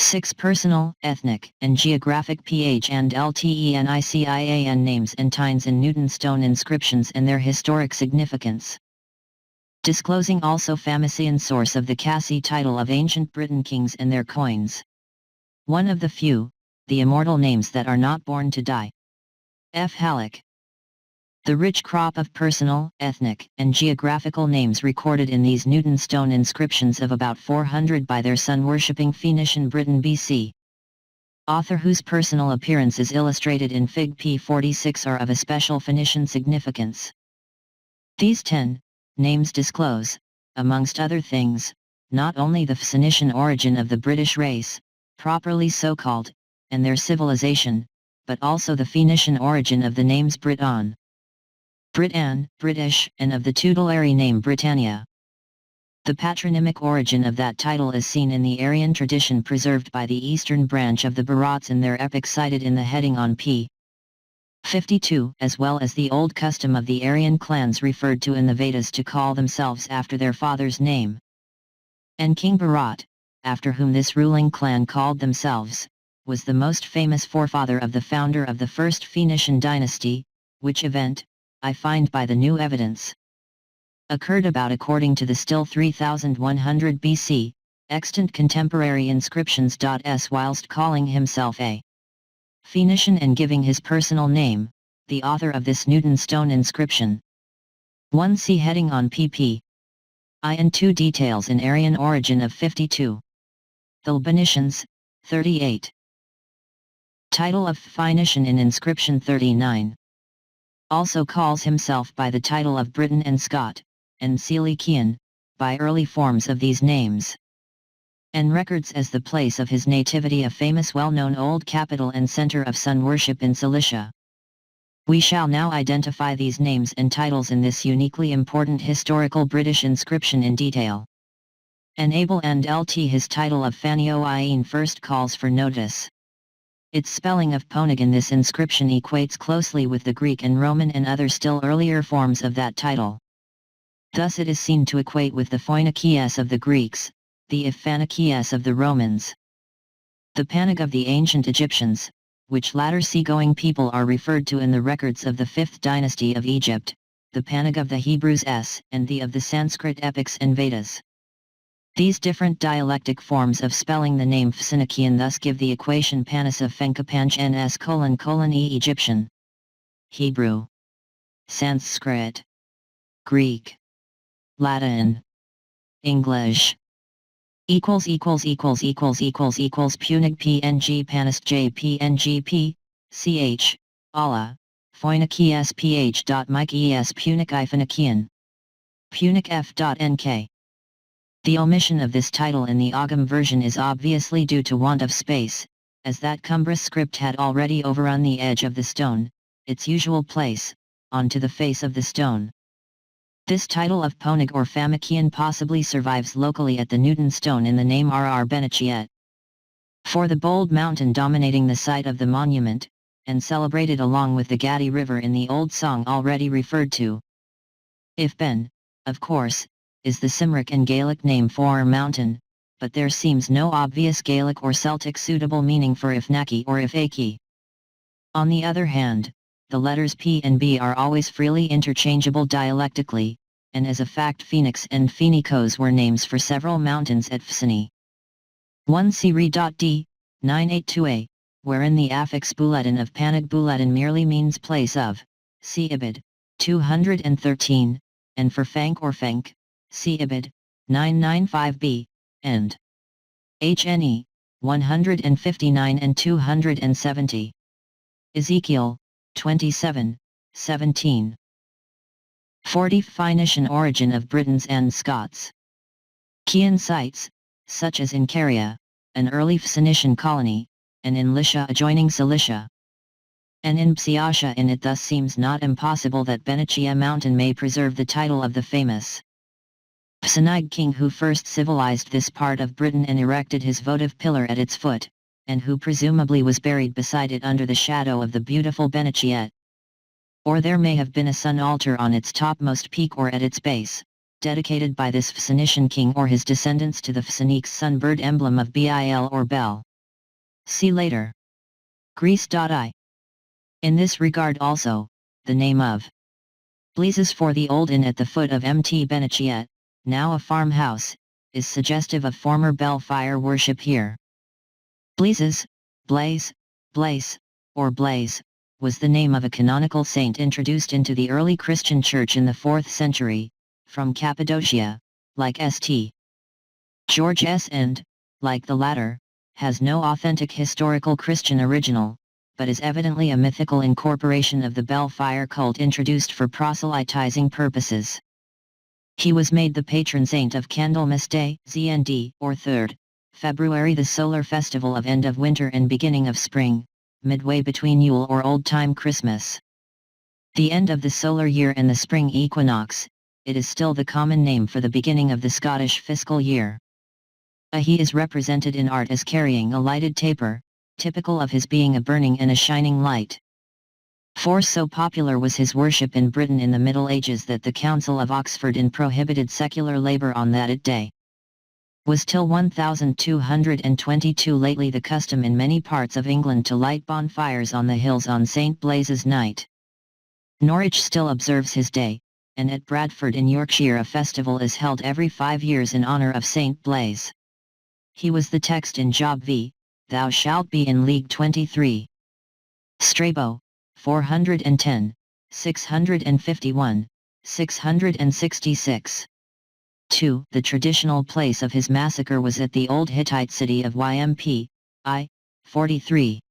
6. Personal, ethnic, and geographic PHANDLTENICIAN names and tines in Newton stone inscriptions and their historic significance. Disclosing also Phoenician source of the Cassi title of ancient Briton kings and their coins. One of the few, the immortal names that are not born to die. F. Halleck. The rich crop of personal, ethnic, and geographical names recorded in these Newton stone inscriptions of about 400 by their sun-worshipping Phoenician Briton BC. Author whose personal appearance is illustrated in Fig. P46 are of especial Phoenician significance. These 10 names disclose, amongst other things, not only the Phoenician origin of the British race, properly so called, and their civilization, but also the Phoenician origin of the names Briton, Britain, British, and of the tutelary name Britannia. The patronymic origin of that title is seen in the Aryan tradition preserved by the eastern branch of the Britons in their epic cited in the heading on p. 52, as well as the old custom of the Aryan clans referred to in the Vedas to call themselves after their father's name. And King Bharat, after whom this ruling clan called themselves, was the most famous forefather of the founder of the first Phoenician dynasty, which event, I find by the new evidence, occurred about according to the still 3100 BC, extant contemporary inscriptions. Whilst calling himself a Phoenician and giving his personal name, the author of this Newton stone inscription. 1. See heading on pp. I and 2 details in Aryan origin of 52. The Phoenicians, 38. Title of Phoenician in inscription 39. Also calls himself by the title of Briton and Scot, and Cilician, by early forms of these names. And records as the place of his nativity a famous well-known old capital and center of sun worship in Cilicia. We shall now identify these names and titles in this uniquely important historical British inscription in detail. Abel and Lt. His title of Phanioian first calls for notice. Its spelling of Ponig in this inscription equates closely with the Greek and Roman and other still earlier forms of that title. Thus it is seen to equate with the Phoenicias of the Greeks, the Iphanicias of the Romans, the Panig of the ancient Egyptians, which latter seagoing people are referred to in the records of the 5th dynasty of Egypt, the Panig of the Hebrews and the of the Sanskrit epics and Vedas. These different dialectic forms of spelling the name Phoenician thus give the equation Panasa Fenkapanch ns::e Egyptian, Hebrew, Sanskrit, Greek, Latin, English. Punig PNG Panist J PNGP, CH, Allah, Phoenicias PH. Mike ES Punic Phoenician. Punic F.NK. The omission of this title in the Ogham version is obviously due to want of space, as that cumbrous script had already overrun the edge of the stone, its usual place, onto the face of the stone. This title of Ponig or Phoenician possibly survives locally at the Newton stone in the name RR Benechiet. For the bold mountain dominating the site of the monument, and celebrated along with the Gatti River in the old song already referred to. If Ben, of course, is the Cymric and Gaelic name for mountain, but there seems no obvious Gaelic or Celtic suitable meaning for Ifnaki or Ifaki. On the other hand, the letters P and B are always freely interchangeable dialectically, and as a fact Phoenix and Phoenicos were names for several mountains at Phseni. 1 Siri.d, 982a, wherein the affix Buletin of Panig Buletin merely means place of, see Ibid, 213, and for Fank or Fenk, see Ibid, 995b, and HNE, 159 and 270. Ezekiel, 27, 17. 40 Phoenician origin of Britons and Scots. Chian sites, such as in Caria, an early Phoenician colony, and in Lycia adjoining Cilicia. And in Psiatia in it thus seems not impossible that Benicia mountain may preserve the title of the famous Psinig king who first civilized this part of Britain and erected his votive pillar at its foot, and who presumably was buried beside it under the shadow of the beautiful Beniciet. Or there may have been a sun altar on its topmost peak or at its base, dedicated by this Phoenician king or his descendants to the Phoenix sunbird emblem of Bil or Bel. See later. Greece.I. In this regard also, the name of Blizes for the old inn at the foot of Mt Beniciat, now a farmhouse, is suggestive of former bell fire worship here. Blizes, Blaise, Blaise, or Blaise, was the name of a canonical saint introduced into the early Christian church in the 4th century, from Cappadocia, like St. George S. and, like the latter, has no authentic historical Christian original, but is evidently a mythical incorporation of the bell fire cult introduced for proselytizing purposes. He was made the patron saint of Candlemas Day, ZND, or 3rd February, the solar festival of end of winter and beginning of spring, midway between Yule or old-time Christmas. The end of the solar year and the spring equinox, it is still the common name for the beginning of the Scottish fiscal year. He is represented in art as carrying a lighted taper, typical of his being a burning and a shining light. For so popular was his worship in Britain in the Middle Ages that the Council of Oxford prohibited secular labour on that day. Was till 1222 lately the custom in many parts of England to light bonfires on the hills on St. Blaise's night. Norwich still observes his day, and at Bradford in Yorkshire a festival is held every 5 years in honour of St. Blaise. He was the text in Job v. Thou shalt be in League 23. Strabo, 410, 651, 666. 2. The traditional place of his massacre was at the old Hittite city of Ymp, I. 43.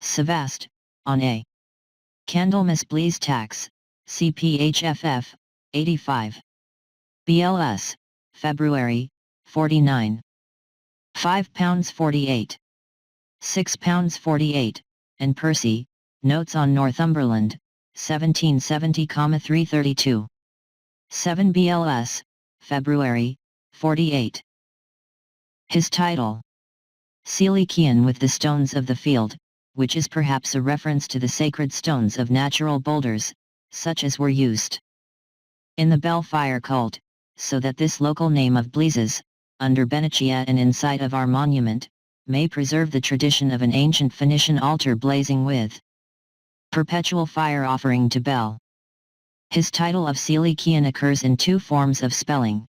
Sevast, on a. Candlemas Blaise tax, CPHFF, 85. BLS, February, 49. £5 48. £6 48, and Percy, Notes on Northumberland, 1770,332. 7 BLS, February, 48. His title. Silicean with the stones of the field, which is perhaps a reference to the sacred stones of natural boulders, such as were used in the bell fire cult, so that this local name of Blizes, under Beniciat and in sight of our monument, may preserve the tradition of an ancient Phoenician altar blazing with perpetual fire offering to Bel. His title of Silicean occurs in 2 forms of spelling.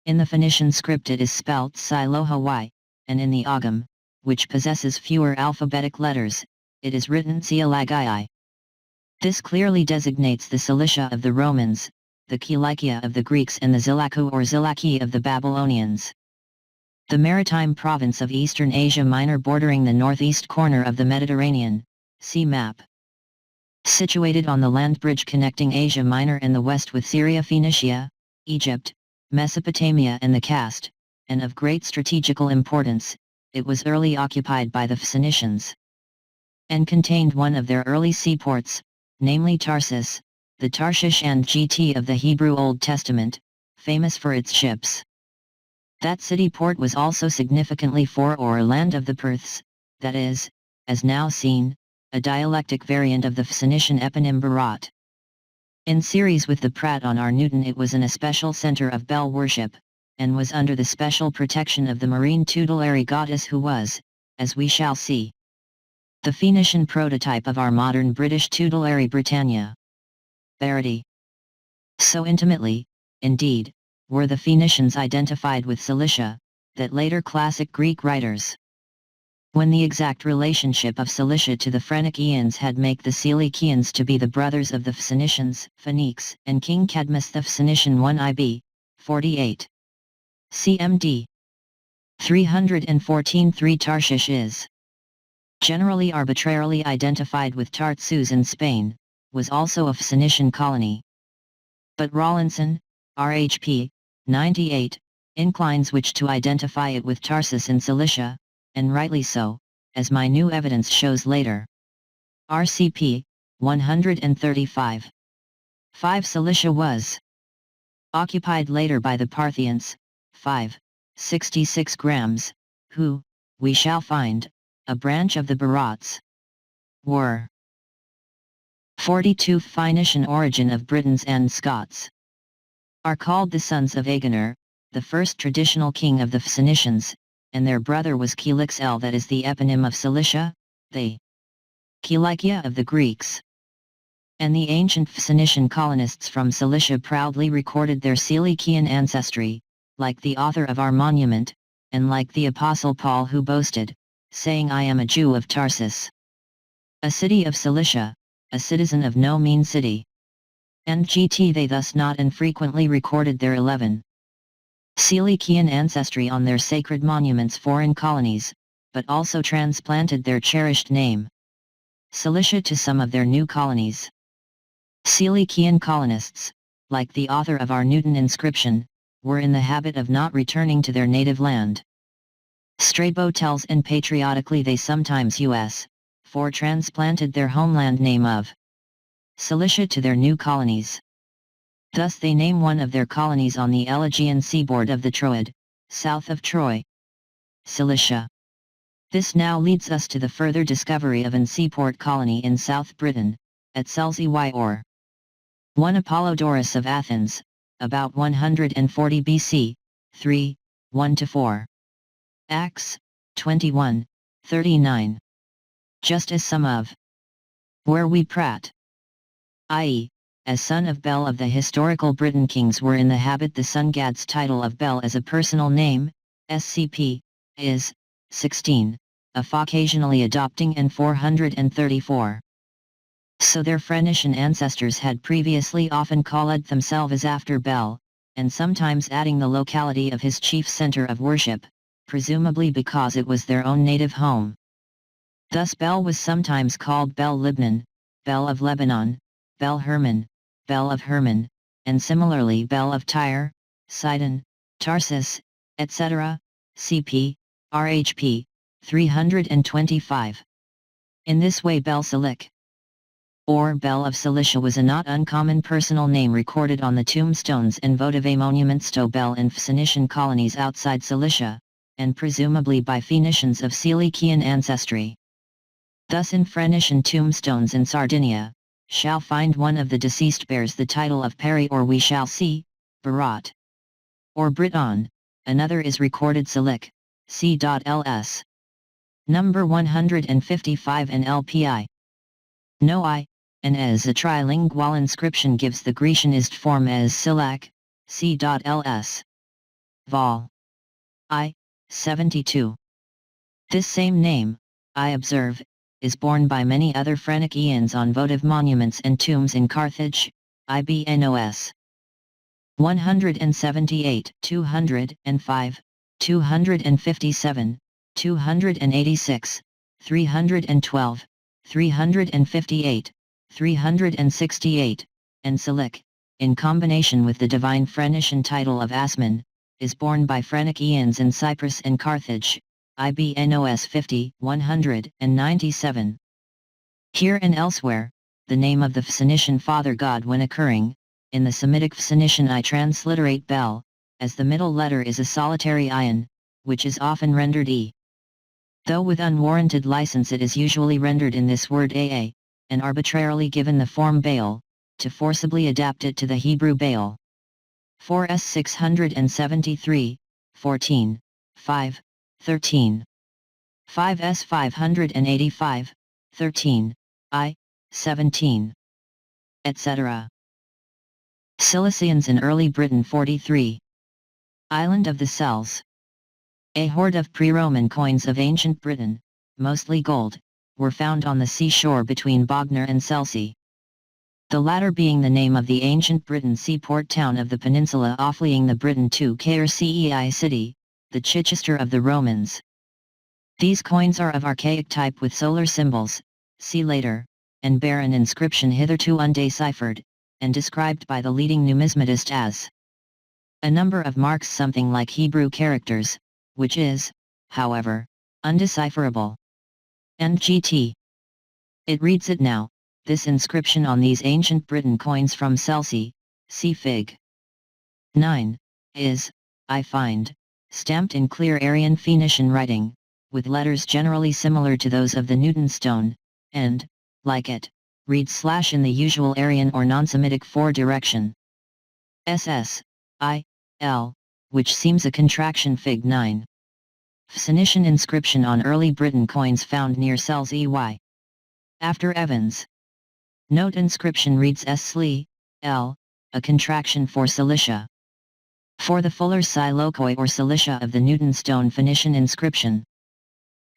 In the Phoenician script it is spelt Siloha Y, and in the Ogham, which possesses fewer alphabetic letters, it is written Sialagii. This clearly designates the Cilicia of the Romans, the Kilikia of the Greeks and the Zilaku or Zilaki of the Babylonians. The maritime province of Eastern Asia Minor bordering the northeast corner of the Mediterranean, see map. Situated on the land bridge connecting Asia Minor and the west with Syria, Phoenicia, Egypt, Mesopotamia and the Cast, and of great strategical importance, it was early occupied by the Phoenicians, and contained one of their early seaports, namely Tarsus, the Tarshish and Gt of the Hebrew Old Testament, famous for its ships. That city-port was also significantly for or land of the Perths, that is, as now seen, a dialectic variant of the Phoenician eponym Berat. In series with the Prat on our Newton it was an especial centre of bell worship, and was under the special protection of the marine tutelary goddess who was, as we shall see, the Phoenician prototype of our modern British tutelary Britannia. Verity. So intimately, indeed, were the Phoenicians identified with Cilicia, that later classic Greek writers, when the exact relationship of Cilicia to the Phoenicians had made the Cilicians to be the brothers of the Phoenicians, Phoenix, and King Cadmus the Phoenician 1 IB, 48. CMD. 314 3 Tarshish is generally arbitrarily identified with Tartessus in Spain, was also a Phoenician colony. But Rawlinson, RHP, 98, inclines which to identify it with Tarsus in Cilicia, and rightly so, as my new evidence shows later. RCP, 135. 5 Cilicia was occupied later by the Parthians, 5, 66 grams, who, we shall find, a branch of the Barats, were 42 Phoenician origin of Britons and Scots, are called the sons of Agenor, the first traditional king of the Phoenicians, and their brother was Kelixl, that is the eponym of Cilicia, the Kilikia of the Greeks. And the ancient Phoenician colonists from Cilicia proudly recorded their Cilician ancestry, like the author of our monument, and like the Apostle Paul, who boasted, saying, I am a Jew of Tarsus, a city of Cilicia, a citizen of no mean city. And they thus not infrequently recorded their 11 Cilician ancestry on their sacred monuments, foreign colonies, but also transplanted their cherished name, Cilicia, to some of their new colonies. Cilician colonists, like the author of our Newton inscription, were in the habit of not returning to their native land. Strabo tells, and patriotically they sometimes for transplanted their homeland name of Cilicia to their new colonies. Thus they name one of their colonies on the Elegian seaboard of the Troad, south of Troy, Cilicia. This now leads us to the further discovery of an seaport colony in South Britain, at Selsey or 1 Apollodorus of Athens, about 140 BC, 3, 1-4. Acts, 21, 39. Just as some of where we Pratt, i.e., as son of Bel of the historical Briton kings, were in the habit the son Gad's title of Bel as a personal name, SCP, is, 16, of occasionally adopting, and 434. So their Phoenician ancestors had previously often called themselves after Bel, and sometimes adding the locality of his chief center of worship, presumably because it was their own native home. Thus Bel was sometimes called Bel Libnan, Bel of Lebanon, Bel Hermon, Bel of Hermon, and similarly Bel of Tyre, Sidon, Tarsus, etc., cp. RHP, 325. In this way Bel Silic, or Bel of Cilicia, was a not uncommon personal name recorded on the tombstones and votive monuments to Bel in Phoenician colonies outside Cilicia, and presumably by Phoenicians of Cilician ancestry. Thus in Phoenician tombstones in Sardinia, shall find one of the deceased bears the title of Peri, or we shall see, Barat, or Briton, another is recorded Silic, c.ls. Number 155 in LPI. No I, and as a trilingual inscription gives the Grecianized form as Silac, c.ls. Vol. I, 72. This same name, I observe, is borne by many other Phoenicians on votive monuments and tombs in Carthage, IBNOS. 178, 205, 257, 286, 312, 358, 368, and Silic, in combination with the divine Phoenician title of Asman, is borne by Phoenicians in Cyprus and Carthage, IBNOS 50, 197. Here and elsewhere, the name of the Phoenician father god when occurring, in the Semitic Phoenician I transliterate Bel, as the middle letter is a solitary ion, which is often rendered e. Though with unwarranted license it is usually rendered in this word aa, and arbitrarily given the form Baal, to forcibly adapt it to the Hebrew Baal. 4s 673, 14, 5, 13. 5s 585, 13, I, 17. etc. Cilicians in early Britain 43. Island of the Cells. A hoard of pre-Roman coins of ancient Britain, mostly gold, were found on the seashore between Bognor and Selsey. The latter being the name of the ancient Britain seaport town of the peninsula offleading the Britain to Caer city, the Chichester of the Romans. These coins are of archaic type with solar symbols, see later, and bear an inscription hitherto undeciphered, and described by the leading numismatist as a number of marks something like Hebrew characters, which is, however, undecipherable. NGT. It reads it now, this inscription on these ancient Britain coins from Selsey, see Fig. 9, is, I find, stamped in clear Aryan Phoenician writing, with letters generally similar to those of the Newton stone, and, like it, reads / in the usual Aryan or non-Semitic 4-direction. SS, I, L, which seems a contraction Fig. 9. Phoenician inscription on early Briton coins found near Sells EY. After Evans. Note inscription reads Sli, L, a contraction for Cilicia. For the fuller Silokoi or Cilicia of the Newton stone Phoenician inscription.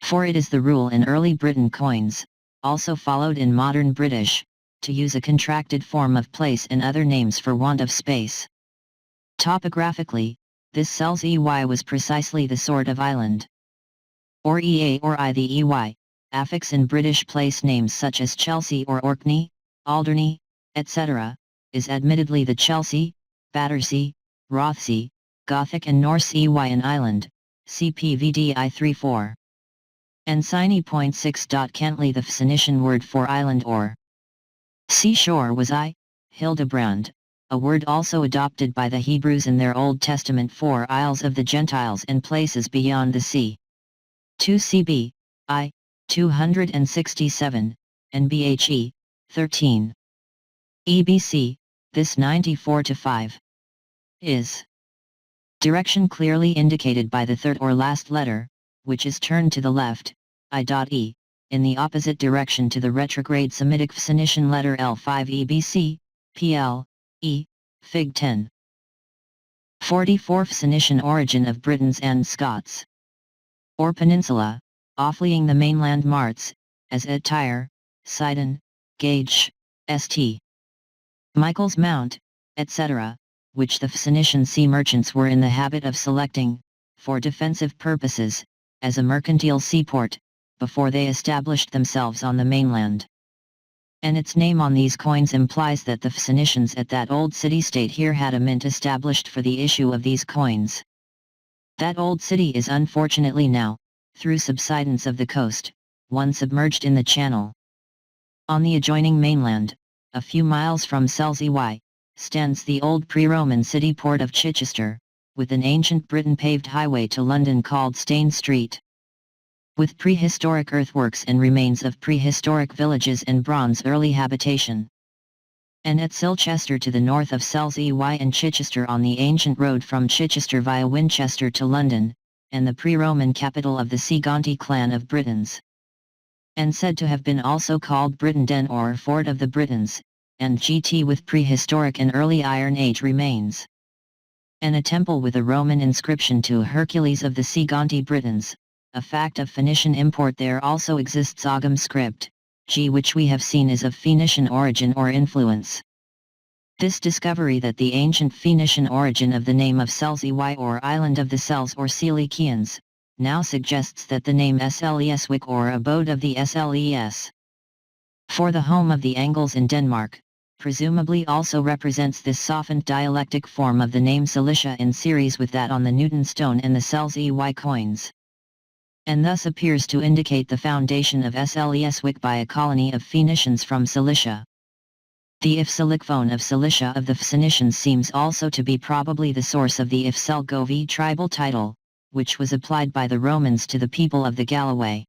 For it is the rule in early Briton coins, also followed in modern British, to use a contracted form of place and other names for want of space. Topographically, this Sells EY was precisely the sort of island. Or EA or I the EY, affix in British place names such as Chelsea or Orkney, Alderney, etc., is admittedly the Chelsea, Battersea, Rothsea, Gothic and Norse EY an island, CPVDI 34. And Siny.6. Kentley the Phoenician word for island or seashore was Hildebrand, a word also adopted by the Hebrews in their Old Testament for isles of the Gentiles and places beyond the sea. 2 CB, 267, and BHE, 13. EBC, this 94-5. Is direction clearly indicated by the third or last letter, which is turned to the left, I.E, in the opposite direction to the retrograde Semitic Phoenician letter L5 EBC, PL, E, Fig 10. 44 Phoenician origin of Britons and Scots. Or peninsula, offleeing the mainland marts, as at Tyre, Sidon, Gage, St. Michael's Mount, etc., which the Phoenician sea merchants were in the habit of selecting, for defensive purposes, as a mercantile seaport, before they established themselves on the mainland. And its name on these coins implies that the Phoenicians at that old city-state here had a mint established for the issue of these coins. That old city is unfortunately now, through subsidence of the coast, one submerged in the channel. On the adjoining mainland, a few miles from Sells EY, stands the old pre-Roman city port of Chichester, with an ancient Briton paved highway to London called Stane Street. With prehistoric earthworks and remains of prehistoric villages and bronze early habitation. And at Silchester to the north of Sells EY and Chichester on the ancient road from Chichester via Winchester to London, and the pre-Roman capital of the Seagonti clan of Britons. And said to have been also called Britondon or Fort of the Britons, and GT with prehistoric and early Iron Age remains. And a temple with a Roman inscription to Hercules of the Seagonti Britons, a fact of Phoenician import there also exists Ogham script, G which we have seen is of Phoenician origin or influence. This discovery that the ancient Phoenician origin of the name of Sells EY or Island of the Sells or Selikians, now suggests that the name Sleswick or abode of the Sles. For the home of the Angles in Denmark, presumably also represents this softened dialectic form of the name Cilicia in series with that on the Newton stone and the Sells EY coins. And thus appears to indicate the foundation of Sleswick by a colony of Phoenicians from Cilicia. The Ifsilikphone of Cilicia of the Phoenicians seems also to be probably the source of the Ifselgovi tribal title, which was applied by the Romans to the people of the Galloway.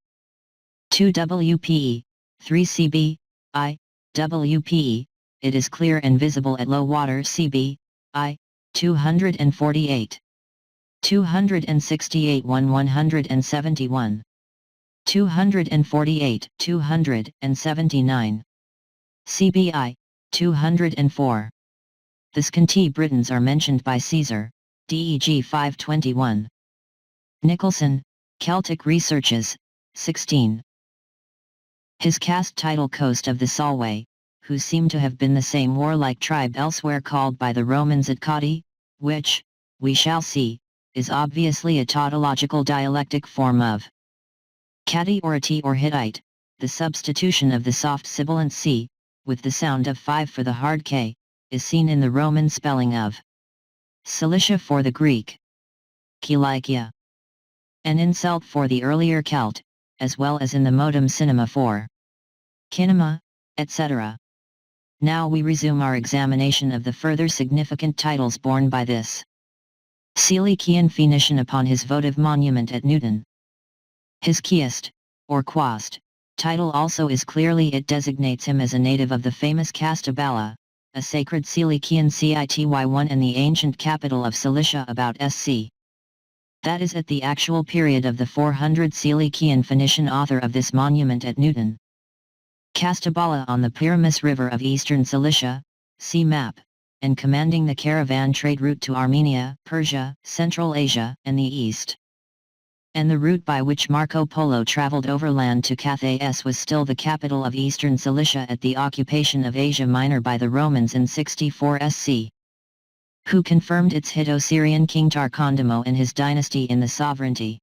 2 WPE, 3 CB, I, WPE, it is clear and visible at low water CB, I, 248. 268 171. 248 279. CBI, 204. The Scanty Britons are mentioned by Caesar, DEG 521. Nicholson, Celtic Researches, 16. His cast title Coast of the Solway, who seem to have been the same warlike tribe elsewhere called by the Romans at Catti, which, we shall see, is obviously a tautological dialectic form of Catti or Ati or Hittite, the substitution of the soft sibilant C, with the sound of 5 for the hard K, is seen in the Roman spelling of Cilicia for the Greek Kilikia, and in Celt for the earlier Celt, as well as in the modem cinema for kinema, etc. Now we resume our examination of the further significant titles borne by this Selikian Phoenician upon his votive monument at Newton. His Kiast, or Quast, title also is clearly it designates him as a native of the famous Castabala, a sacred Selikian City1 and the ancient capital of Cilicia about SC. that is at the actual period of the 400 Cilician Phoenician author of this monument at Newton. Castabala on the Pyramus River of eastern Cilicia, see map, and commanding the caravan trade route to Armenia, Persia, Central Asia, and the East. And the route by which Marco Polo traveled overland to Cathays was still the capital of eastern Cilicia at the occupation of Asia Minor by the Romans in 64 SC. Who confirmed its Hitto-Syrian king Tarkondamo and his dynasty in the sovereignty.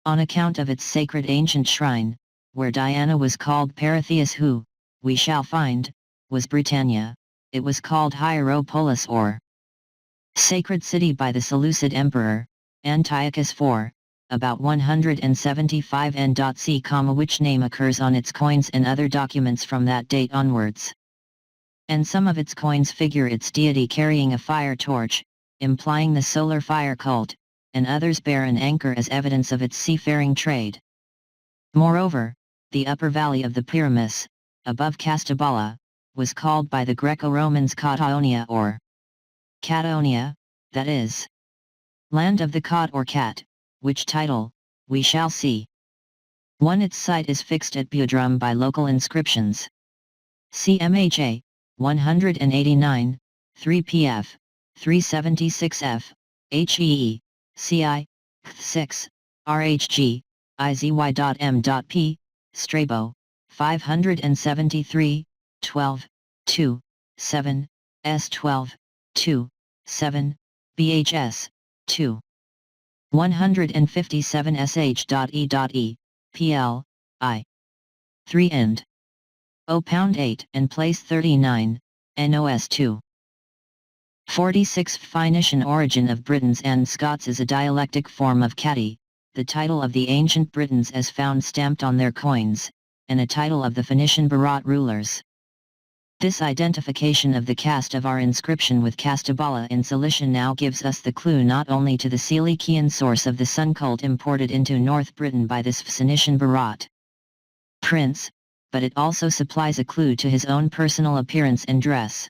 On account of its sacred ancient shrine, where Diana was called Peritheus who, we shall find, was Britannia, it was called Hierapolis or Sacred City by the Seleucid Emperor, Antiochus IV, about 175 n.c, which name occurs on its coins and other documents from that date onwards. And some of its coins figure its deity carrying a fire torch, implying the solar fire cult, and others bear an anchor as evidence of its seafaring trade. Moreover, the upper valley of the Pyramus, above Castabala, was called by the Greco-Romans Cataonia or Cataonia, that is, land of the cod or cat, which title, we shall see. 1. Its site is fixed at Budrum by local inscriptions. CMHA, 189, 3 pf, 376 f, HEE, CI, 6, RHG, IZY.M.P, Strabo, 573, 12, 2, 7, S12, 2, 7, BHS, 2. 157 sh.e.e, PL, I. 3 end. O.8 and place 39, NOS 2. 46 Phoenician origin of Britons and Scots is a dialectic form of Catti, the title of the ancient Britons as found stamped on their coins, and a title of the Phoenician Barat rulers. This identification of the cast of our inscription with Castabala in Cilicia now gives us the clue not only to the Cilician source of the sun cult imported into North Britain by this Phoenician Barat prince, but it also supplies a clue to his own personal appearance and dress.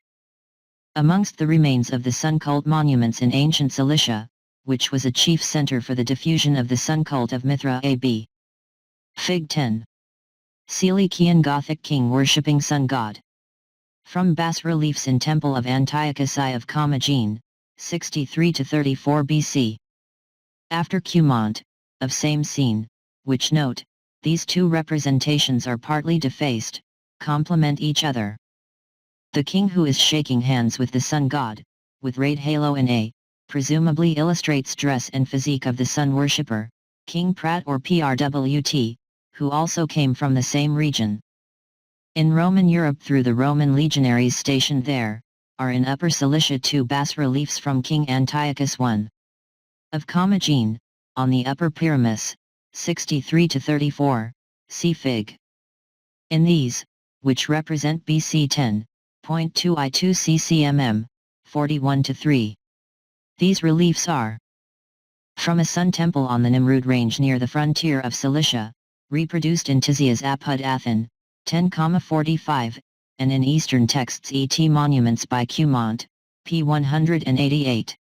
Amongst the remains of the sun cult monuments in ancient Cilicia, which was a chief center for the diffusion of the sun cult of Mithra ab. Fig 10. Cilician Gothic king worshipping sun god. From bas-reliefs in Temple of Antiochus I of Commagene, 63-34 BC. After Cumont, of same scene, which note, these two representations are partly defaced, complement each other. The king who is shaking hands with the sun god, with red halo in A, presumably illustrates dress and physique of the sun worshipper, King Prat or PRWT, who also came from the same region. In Roman Europe through the Roman legionaries stationed there, are in Upper Cilicia two bas-reliefs from King Antiochus I. Of Commagene, on the Upper Pyramus, 63-34, see Fig. In these, which represent BC 10.2 I2 CCMM, 41-3. These reliefs are from a sun temple on the Nimrud range near the frontier of Cilicia, reproduced in Tizia's Apud Athen, 10,45, and in Eastern texts ET monuments by Cumont, p. 188.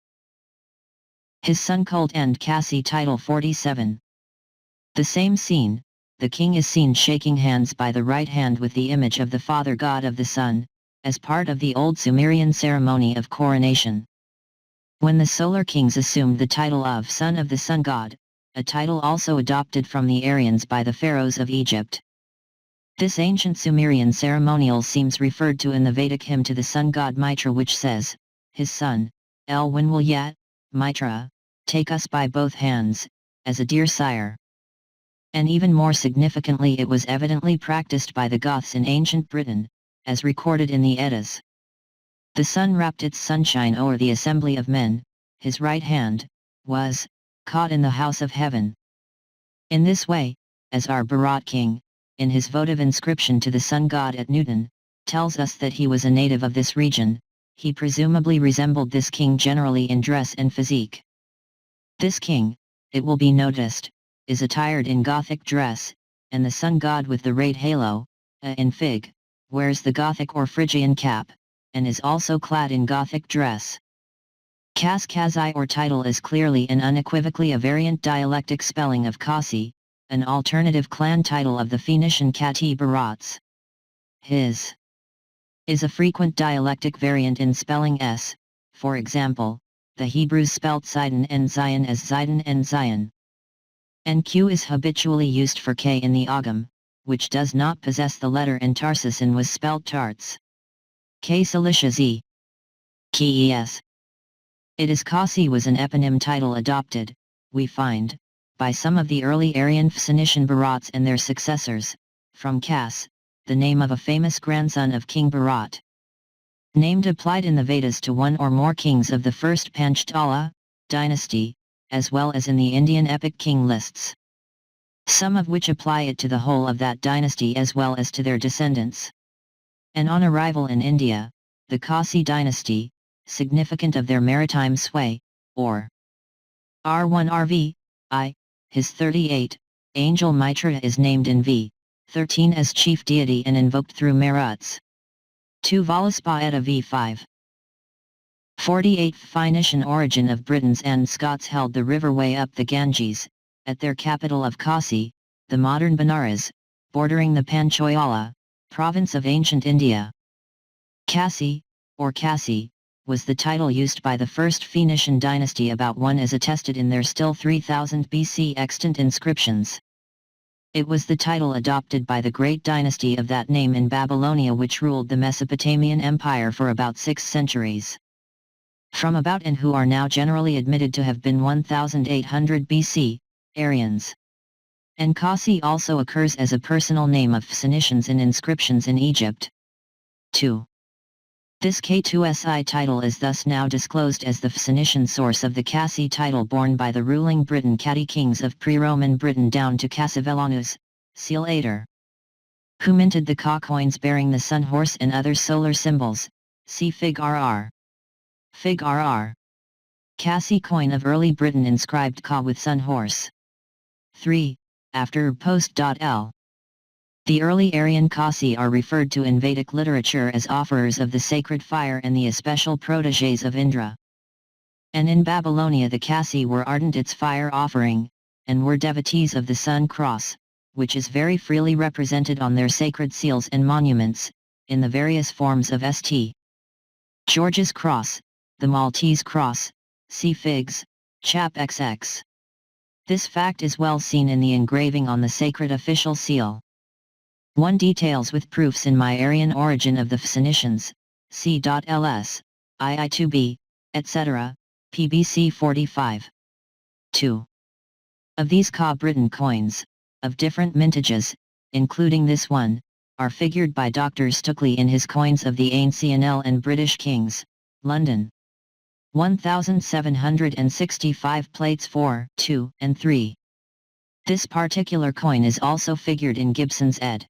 His sun cult and Cassie title 47. The same scene, the king is seen shaking hands by the right hand with the image of the father god of the sun, as part of the old Sumerian ceremony of coronation. When the solar kings assumed the title of son of the sun god, a title also adopted from the Aryans by the pharaohs of Egypt. This ancient Sumerian ceremonial seems referred to in the Vedic hymn to the sun god Mitra, which says, his son, El when will yet, Mitra, take us by both hands, as a dear sire. And even more significantly, it was evidently practiced by the Goths in ancient Britain, as recorded in the Eddas. The sun wrapped its sunshine o'er the assembly of men, his right hand, was, caught in the house of heaven. In this way, as our Barat king, in his votive inscription to the sun god at Newton, tells us that he was a native of this region, he presumably resembled this king generally in dress and physique. This king, it will be noticed, is attired in Gothic dress, and the sun god with the red halo, in Fig, wears the Gothic or Phrygian cap, and is also clad in Gothic dress. Kazi or title is clearly and unequivocally a variant dialectic spelling of Kasi, an alternative clan title of the Phoenician Kati-Barats. His is a frequent dialectic variant in spelling s, for example, the Hebrews spelt Sidon and Zion as Zidon and Zion. And Q is habitually used for K in the Ogham, which does not possess the letter and Tarsus and was spelt Tarts. K Cilicia Z. Kes. It is Kasi was an eponym title adopted, we find, by some of the early Aryan Phoenician Barats and their successors, from Kas, the name of a famous grandson of King Bharat. Named applied in the Vedas to one or more kings of the first Panchatala dynasty, as well as in the Indian epic king lists. Some of which apply it to the whole of that dynasty as well as to their descendants. And on arrival in India, the Kasi dynasty, significant of their maritime sway, or R1 RV, I, his 38, angel Mitra is named in V. 13 as chief deity and invoked through Maruts. 2 Voluspa V5. 48 Phoenician origin of Britons and Scots held the riverway up the Ganges, at their capital of Kasi, the modern Benares, bordering the Panchayala, province of ancient India. Kasi, or Kasi, was the title used by the first Phoenician dynasty about one as attested in their still 3000 BC extant inscriptions. It was the title adopted by the great dynasty of that name in Babylonia which ruled the Mesopotamian Empire for about 6 centuries. From about and who are now generally admitted to have been 1800 BC, Aryans. And Kasi also occurs as a personal name of Phoenicians in inscriptions in Egypt. 2. This K2SI title is thus now disclosed as the Phoenician source of the Kasi title borne by the ruling Briton Kati kings of pre-Roman Britain down to Cassivellaunus, see later. Who minted the Ka coins bearing the sun horse and other solar symbols, see Fig RR. Fig RR. Kasi coin of early Britain inscribed Ka with sun horse. 3. After post.l. The early Aryan Kasi are referred to in Vedic literature as offerers of the sacred fire and the especial protégés of Indra. And in Babylonia the Kasi were ardent its fire offering, and were devotees of the sun cross, which is very freely represented on their sacred seals and monuments, in the various forms of St. George's cross, the Maltese cross, see Figs, Chap XX. This fact is well seen in the engraving on the sacred official seal. 1 Details with proofs in my Aryan origin of the Phoenicians, c.ls, II2b, etc., PBC 45. 2. Of these Ka Britain coins, of different mintages, including this one, are figured by Dr. Stukeley in his Coins of the Ancient and British Kings, London. 1765 plates 4, 2, and 3. This particular coin is also figured in Gibson's ed.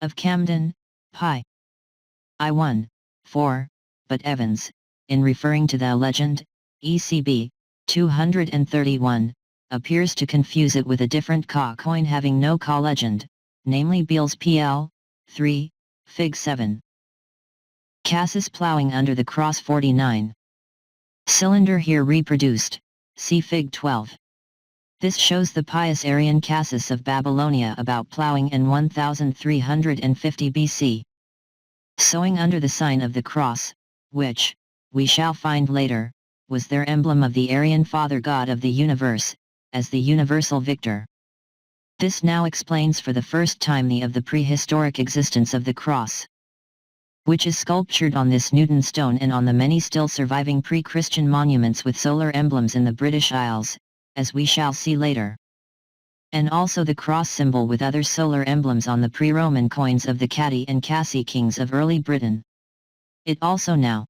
Of Camden, Pi. I1, 4, but Evans, in referring to the legend, ECB, 231, appears to confuse it with a different Ka coin having no Ka legend, namely Beale's PL, 3, Fig 7. Cassis ploughing under the cross 49. Cylinder here reproduced, see Fig 12. This shows the pious Aryan Cassis of Babylonia about ploughing in 1350 BC. Sowing under the sign of the cross, which, we shall find later, was their emblem of the Aryan Father God of the universe, as the universal victor. This now explains for the first time the prehistoric existence of the cross, which is sculptured on this Newton stone and on the many still surviving pre-Christian monuments with solar emblems in the British Isles, as we shall see later. And also the cross symbol with other solar emblems on the pre-Roman coins of the Kati and Kasi kings of early Britain. It also now.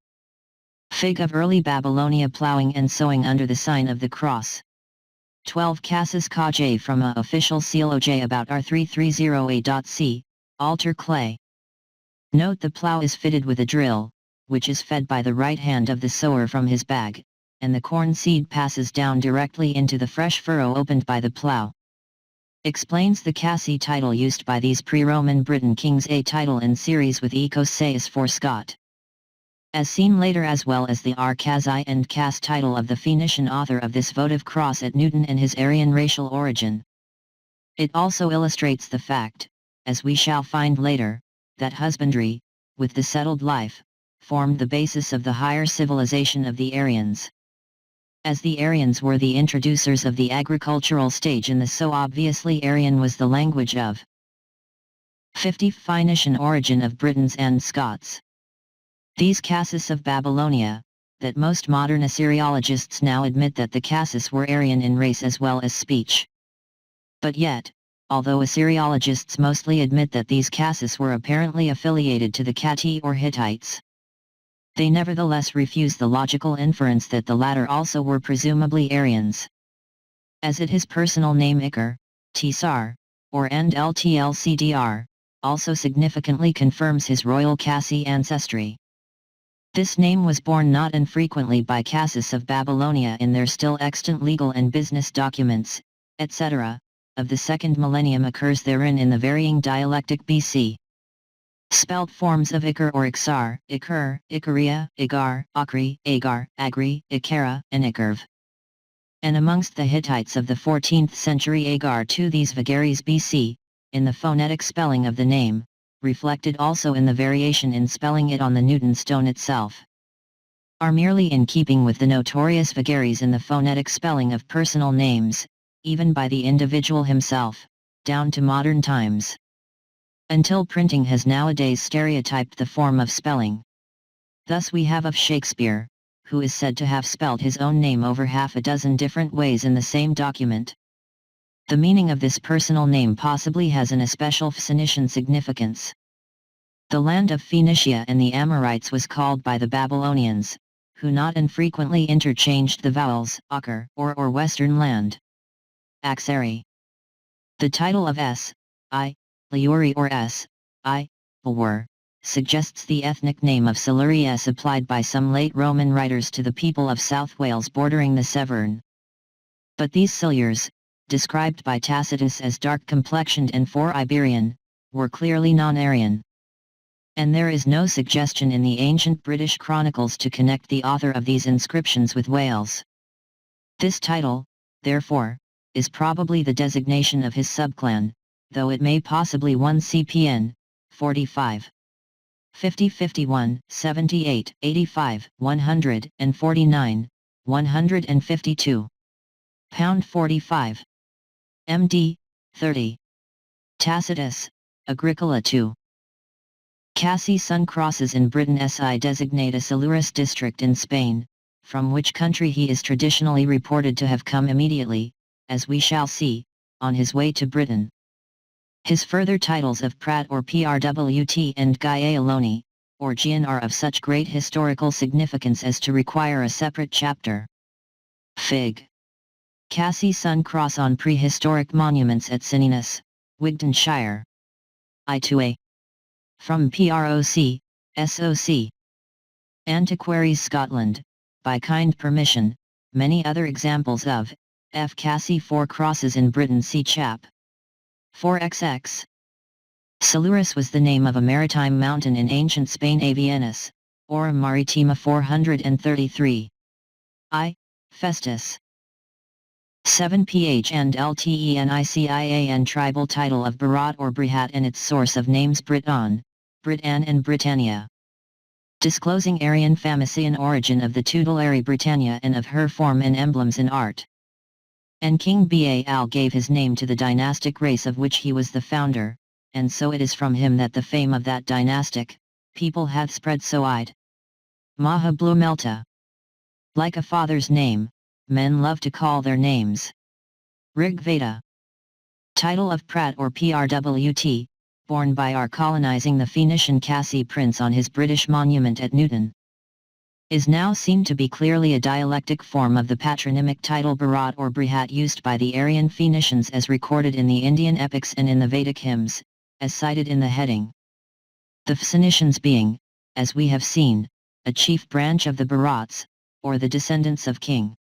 Fig of early Babylonia ploughing and sowing under the sign of the cross. 12 Cassis Ka J from a official seal OJ about R330A.C, altar clay. Note the plough is fitted with a drill, which is fed by the right hand of the sower from his bag, and the corn seed passes down directly into the fresh furrow opened by the plough. Explains the Kasi title used by these pre-Roman Britain kings, a title in series with Ecos Sais for Scott. as seen later, as well as the Arkazi and caste title of the Phoenician author of this votive cross at Newton and his Aryan racial origin. It also illustrates the fact, as we shall find later, that husbandry, with the settled life, formed the basis of the higher civilization of the Aryans. As the Aryans were the introducers of the agricultural stage, and the so obviously Aryan was the language of 50 Phoenician origin of Britons and Scots. These Cassis of Babylonia, that most modern Assyriologists now admit that the Cassis were Aryan in race as well as speech. But yet, although Assyriologists mostly admit that these Cassis were apparently affiliated to the Kati or Hittites, they nevertheless refuse the logical inference that the latter also were presumably Aryans. As it his personal name Iker, Tsar, or Ndltlcdr, also significantly confirms his royal Cassi ancestry. This name was borne not infrequently by Cassis of Babylonia in their still extant legal and business documents, etc., of the second millennium, occurs therein in the varying dialectic BC. Spelt forms of Iker or Iksar, Iker, Ikaria, Igar, Akri, Agar, Agri, Ikera, and Ikerv. And amongst the Hittites of the 14th century, Agar to these vagaries BC, in the phonetic spelling of the name, reflected also in the variation in spelling it on the Newton stone itself, are merely in keeping with the notorious vagaries in the phonetic spelling of personal names, even by the individual himself, down to modern times. Until printing has nowadays stereotyped the form of spelling. Thus we have of Shakespeare, who is said to have spelt his own name over half a dozen different ways in the same document. The meaning of this personal name possibly has an especial Phoenician significance. The land of Phoenicia and the Amorites was called by the Babylonians, who not infrequently interchanged the vowels Akar or Western land. Axari. The title of I, Liuri or I, Bulwer, suggests the ethnic name of Silurius applied by some late Roman writers to the people of South Wales bordering the Severn. But these Silures, described by Tacitus as dark-complexioned and for-Iberian, were clearly non-Aryan. And there is no suggestion in the ancient British chronicles to connect the author of these inscriptions with Wales. This title, therefore, is probably the designation of his subclan, though it may possibly 1 CPN, 45. 50 51, 78, 85, 149, 152. Pound 45. MD, 30. Tacitus, Agricola 2. Cassi Sun crosses in Britain SI designate a Silurus district in Spain, from which country he is traditionally reported to have come immediately, as we shall see, on his way to Britain. His further titles of Prat or Prwt and Gaialoni, or Gian, are of such great historical significance as to require a separate chapter. Fig. Cassi Sun cross on prehistoric monuments at Cininus, Wigtonshire. I2A. From PROC, SOC. Antiquaries Scotland, by kind permission, many other examples of F. Cassi 4 crosses in Britain, see chap. 4XX. Silurus was the name of a maritime mountain in ancient Spain, Avienus, or Maritima 433. I. Festus. 7 PH and LTENICIAN tribal title of Barat or Brihat and its source of names Briton, Britann and Britannia. Disclosing Aryan Phoenician origin of the tutelary Britannia and of her form and emblems in art. And King Baal gave his name to the dynastic race of which he was the founder, and so it is from him that the fame of that dynastic people hath spread so wide. Maha Blumelta. Like a father's name, men love to call their names. Rig Veda. Title of Prat or Prwt, borne by our colonizing the Phoenician Cassi prince on his British monument at Newton, is now seen to be clearly a dialectic form of the patronymic title Bharat or Brihat used by the Aryan Phoenicians as recorded in the Indian epics and in the Vedic hymns, as cited in the heading. The Phoenicians being, as we have seen, a chief branch of the Bharats, or the descendants of King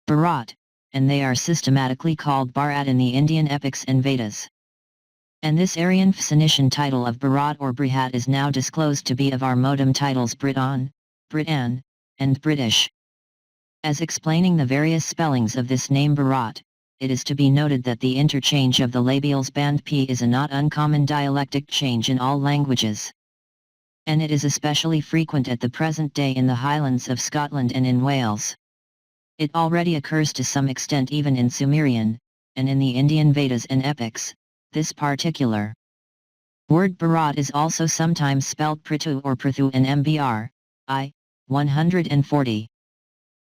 Bharat, and they are systematically called Bharat in the Indian epics and Vedas. And this Aryan Phoenician title of Bharat or Brihat is now disclosed to be of our modem titles Briton, Britain, and British. As explaining the various spellings of this name Bharat, it is to be noted that the interchange of the labials band P is a not uncommon dialectic change in all languages. And it is especially frequent at the present day in the Highlands of Scotland and in Wales. It already occurs to some extent even in Sumerian, and in the Indian Vedas and epics. This particular word Bharat is also sometimes spelt Prithu or Prithu in MBR, I, 140.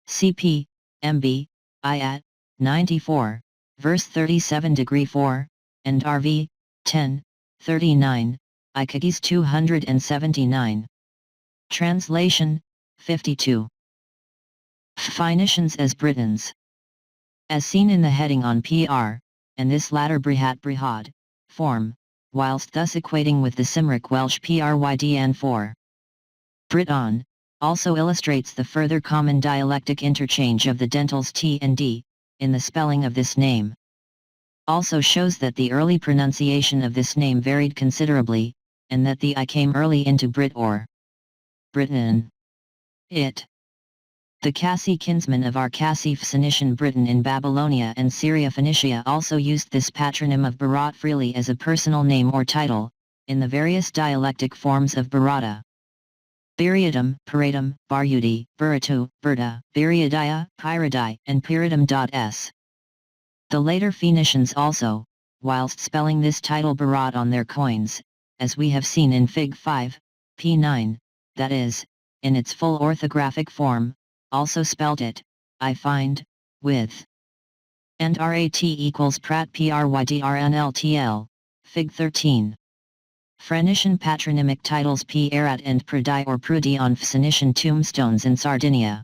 CP, MB, I at, 94, verse 37-4, and RV, 10, 39, Ikagis 279. Translation, 52. Phoenicians as Britons. As seen in the heading on PR, and this latter Brihad form, whilst thus equating with the Cymric Welsh Prydn for Briton, also illustrates the further common dialectic interchange of the dentals T and D, in the spelling of this name. Also shows that the early pronunciation of this name varied considerably, and that the I came early into Brit or Britain. The Cassi kinsmen of our Cassi Phoenician Britain in Babylonia and Syria Phoenicia also used this patronym of Bharat freely as a personal name or title, in the various dialectic forms of Bharata. Biriadum, Paradum, Baryudi, Buratu, Burta, Biriadaya, Pyridai, and Pyridum.s. The later Phoenicians also, whilst spelling this title Bharat on their coins, as we have seen in Fig 5, P9, that is, in its full orthographic form, also spelt it, I find, with and RAT equals Prat PRYDRNLTL, Fig 13. Phoenician patronymic titles P. Erat and Prudi or Prudi on Phoenician tombstones in Sardinia.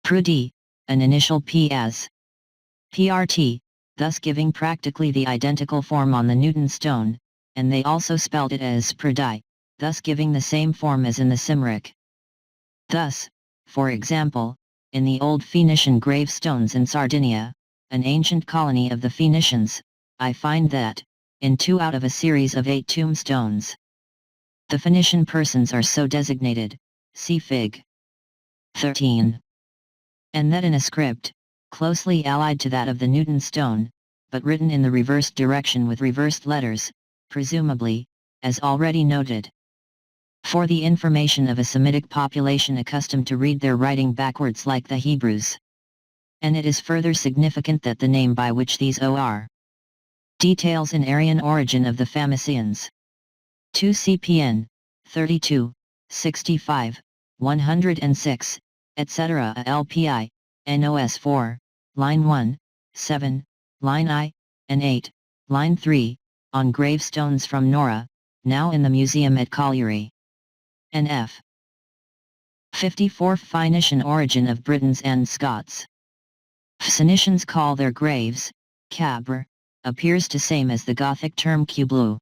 Prudi, an initial P as PRT, thus giving practically the identical form on the Newton stone, and they also spelt it as Prudi, thus giving the same form as in the Cymric. Thus, for example, in the old Phoenician gravestones in Sardinia, an ancient colony of the Phoenicians, I find that, in 2 out of a series of 8 tombstones, the Phoenician persons are so designated, see Fig 13. And that in a script, closely allied to that of the Newton stone, but written in the reversed direction with reversed letters, presumably, as already noted. For the information of a Semitic population accustomed to read their writing backwards like the Hebrews. And it is further significant that the name by which these O.R. details an Aryan origin of the Phoenicians. 2 CPN, 32, 65, 106, etc. LPI, NOS 4, line 1, 7, line I, and 8, line 3, on gravestones from Nora, now in the museum at Colliery. NF 54 Phoenician origin of Britons and Scots. Phoenicians call their graves, cabr, appears to same as the Gothic term cublu.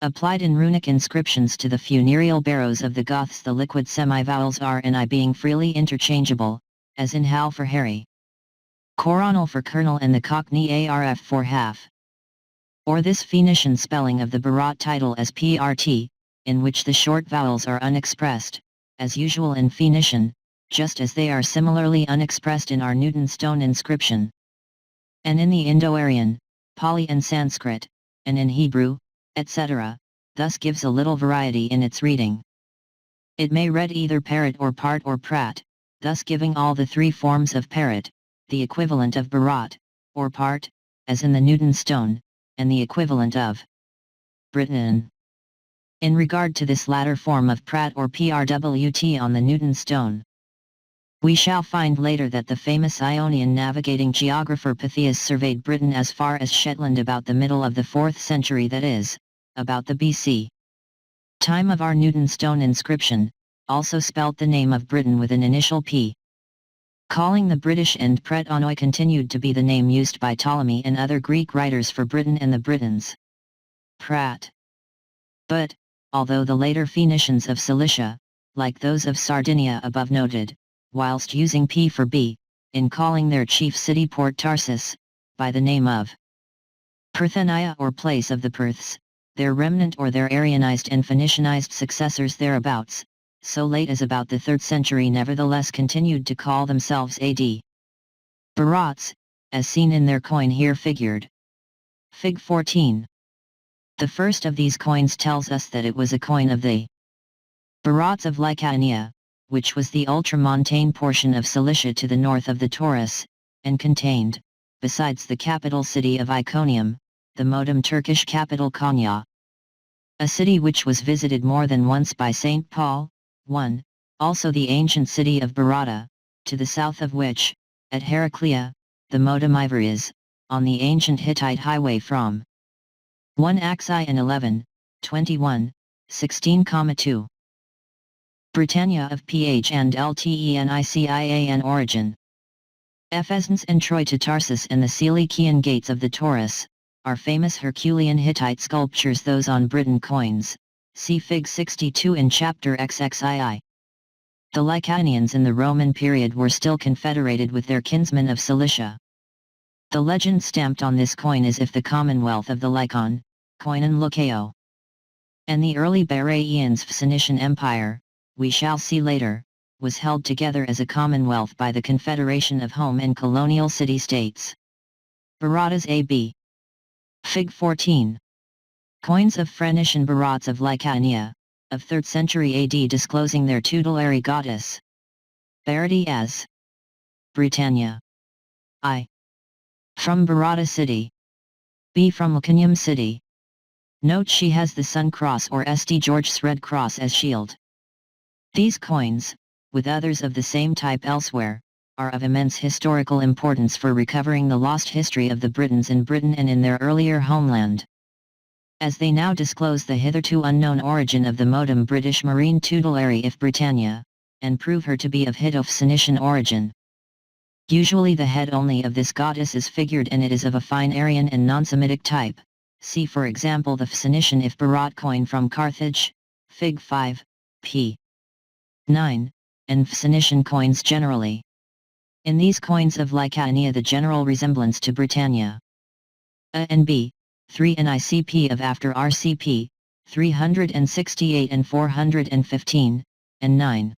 Applied in runic inscriptions to the funereal barrows of the Goths, the liquid semivowels R and I being freely interchangeable, as in Hal for Harry, coronal for colonel, and the Cockney ARF for half. Or this Phoenician spelling of the Bharat title as PRT, in which the short vowels are unexpressed, as usual in Phoenician, just as they are similarly unexpressed in our Newton stone inscription. And in the Indo-Aryan, Pali and Sanskrit, and in Hebrew, etc., thus gives a little variety in its reading. It may read either parrot or part or prat, thus giving all the 3 forms of parrot, the equivalent of Bharat, or part, as in the Newton stone, and the equivalent of Britain. In regard to this latter form of Prat or PRWT on the Newton stone, we shall find later that the famous Ionian navigating geographer Pytheas surveyed Britain as far as Shetland about the middle of the 4th century, that is, about the BC time of our Newton stone inscription, also spelt the name of Britain with an initial P. Calling the British and Pret Onoi continued to be the name used by Ptolemy and other Greek writers for Britain and the Britons. Prat. But, although the later Phoenicians of Cilicia, like those of Sardinia above noted, whilst using P for B, in calling their chief city Port Tarsus, by the name of Parthenia or place of the Perths, their remnant or their Aryanized and Phoenicianized successors thereabouts, so late as about the 3rd century nevertheless continued to call themselves AD Barats, as seen in their coin here figured. Fig 14. The first of these coins tells us that it was a coin of the Barats of Lycaonia, which was the ultramontane portion of Cilicia to the north of the Taurus, and contained, besides the capital city of Iconium, the modern Turkish capital Konya, a city which was visited more than once by St. Paul. 1. Also the ancient city of Barata, to the south of which, at Heraclea, the modem Iver is, on the ancient Hittite highway from 1 Axi and 11, 21, 16,2. Britannia of Ph and Ltenician origin. Ephesus and Troy to Tarsus and the Cilician gates of the Taurus, are famous Herculean Hittite sculptures, those on Briton coins, see Fig 62 in chapter XXII. The Lycaonians in the Roman period were still confederated with their kinsmen of Cilicia. The legend stamped on this coin is if the commonwealth of the Lycaon, Koinon Lukeo, and the early Baraeans Phoenician Empire, we shall see later, was held together as a commonwealth by the confederation of home and colonial city-states. Baratas AB. Fig 14. Coins of Phoenician Barats of Lycaonia, of 3rd century AD disclosing their tutelary goddess. Barati as Britannia. I. From Barata city. B. From Lycaonium city. Note she has the Sun Cross or St. George's Red Cross as shield. These coins, with others of the same type elsewhere, are of immense historical importance for recovering the lost history of the Britons in Britain and in their earlier homeland, as they now disclose the hitherto unknown origin of the modem British marine tutelary if Britannia, and prove her to be of Hitto-Phoenician origin. Usually the head only of this goddess is figured and it is of a fine Aryan and non-Semitic type, see for example the Phoenician if Barat coin from Carthage, Fig 5, p. 9, and Phoenician coins generally. In these coins of Lycaonia the general resemblance to Britannia. A and B, 3 and ICP of after RCP, 368 and 415, and 9.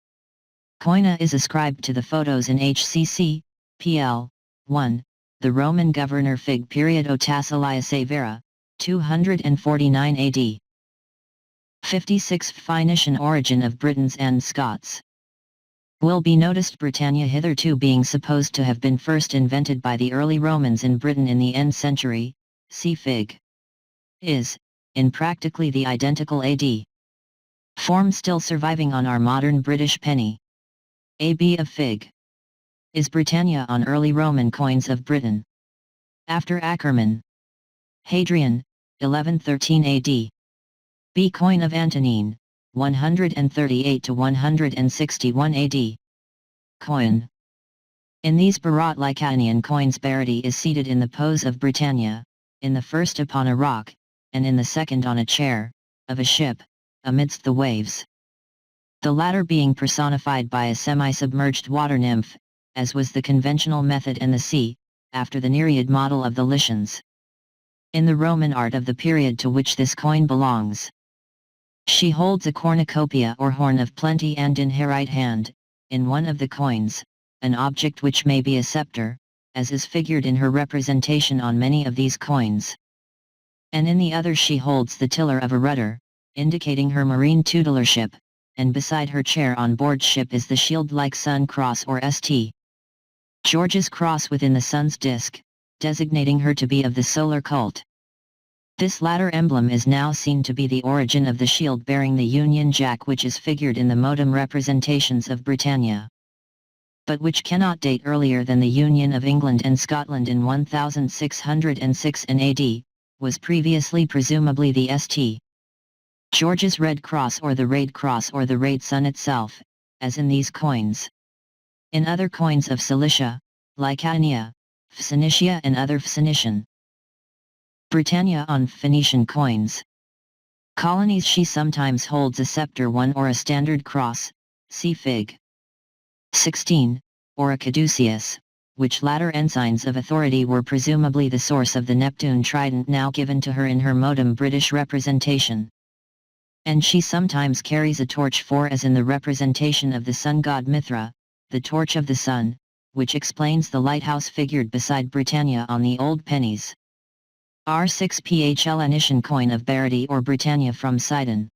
Koina is ascribed to the photos in HCC, PL, 1, the Roman governor Fig period Otacilia Severa, 249 AD. 56 Phoenician origin of Britons and Scots. Will be noticed Britannia hitherto being supposed to have been first invented by the early Romans in Britain in the end century, see Fig. Is, in practically the identical AD form still surviving on our modern British penny. AB of Fig. Is Britannia on early Roman coins of Britain. After Ackerman. Hadrian, 1113 AD. B coin of Antonine, 138 to 161 AD. Coin. In these Barat Lycaonian coins Barati is seated in the pose of Britannia, in the first upon a rock, and in the second on a chair, of a ship, amidst the waves. The latter being personified by a semi-submerged water nymph, as was the conventional method in the sea, after the Nereid model of the Lycians. In the Roman art of the period to which this coin belongs, she holds a cornucopia or horn of plenty and in her right hand, in one of the coins, an object which may be a scepter, as is figured in her representation on many of these coins. And in the other she holds the tiller of a rudder, indicating her marine tutelarship, and beside her chair on board ship is the shield-like sun cross or St. George's cross within the sun's disk, designating her to be of the solar cult. This latter emblem is now seen to be the origin of the shield bearing the Union Jack which is figured in the modem representations of Britannia, but which cannot date earlier than the Union of England and Scotland in 1606 and AD, was previously presumably the St. George's Red Cross or the Raid Cross or the Raid Sun itself, as in these coins. In other coins of Cilicia, Lycaonia, Phoenicia and other Phoenician Britannia on Phoenician coins. Colonies she sometimes holds a scepter one or a standard cross, see Fig. 16, or a caduceus, which latter ensigns of authority were presumably the source of the Neptune trident now given to her in her modem British representation. And she sometimes carries a torch 4 as in the representation of the sun god Mithra, the torch of the sun, which explains the lighthouse figured beside Britannia on the old pennies. R6 Phoenician coin of Barity or Britannia from Sidon.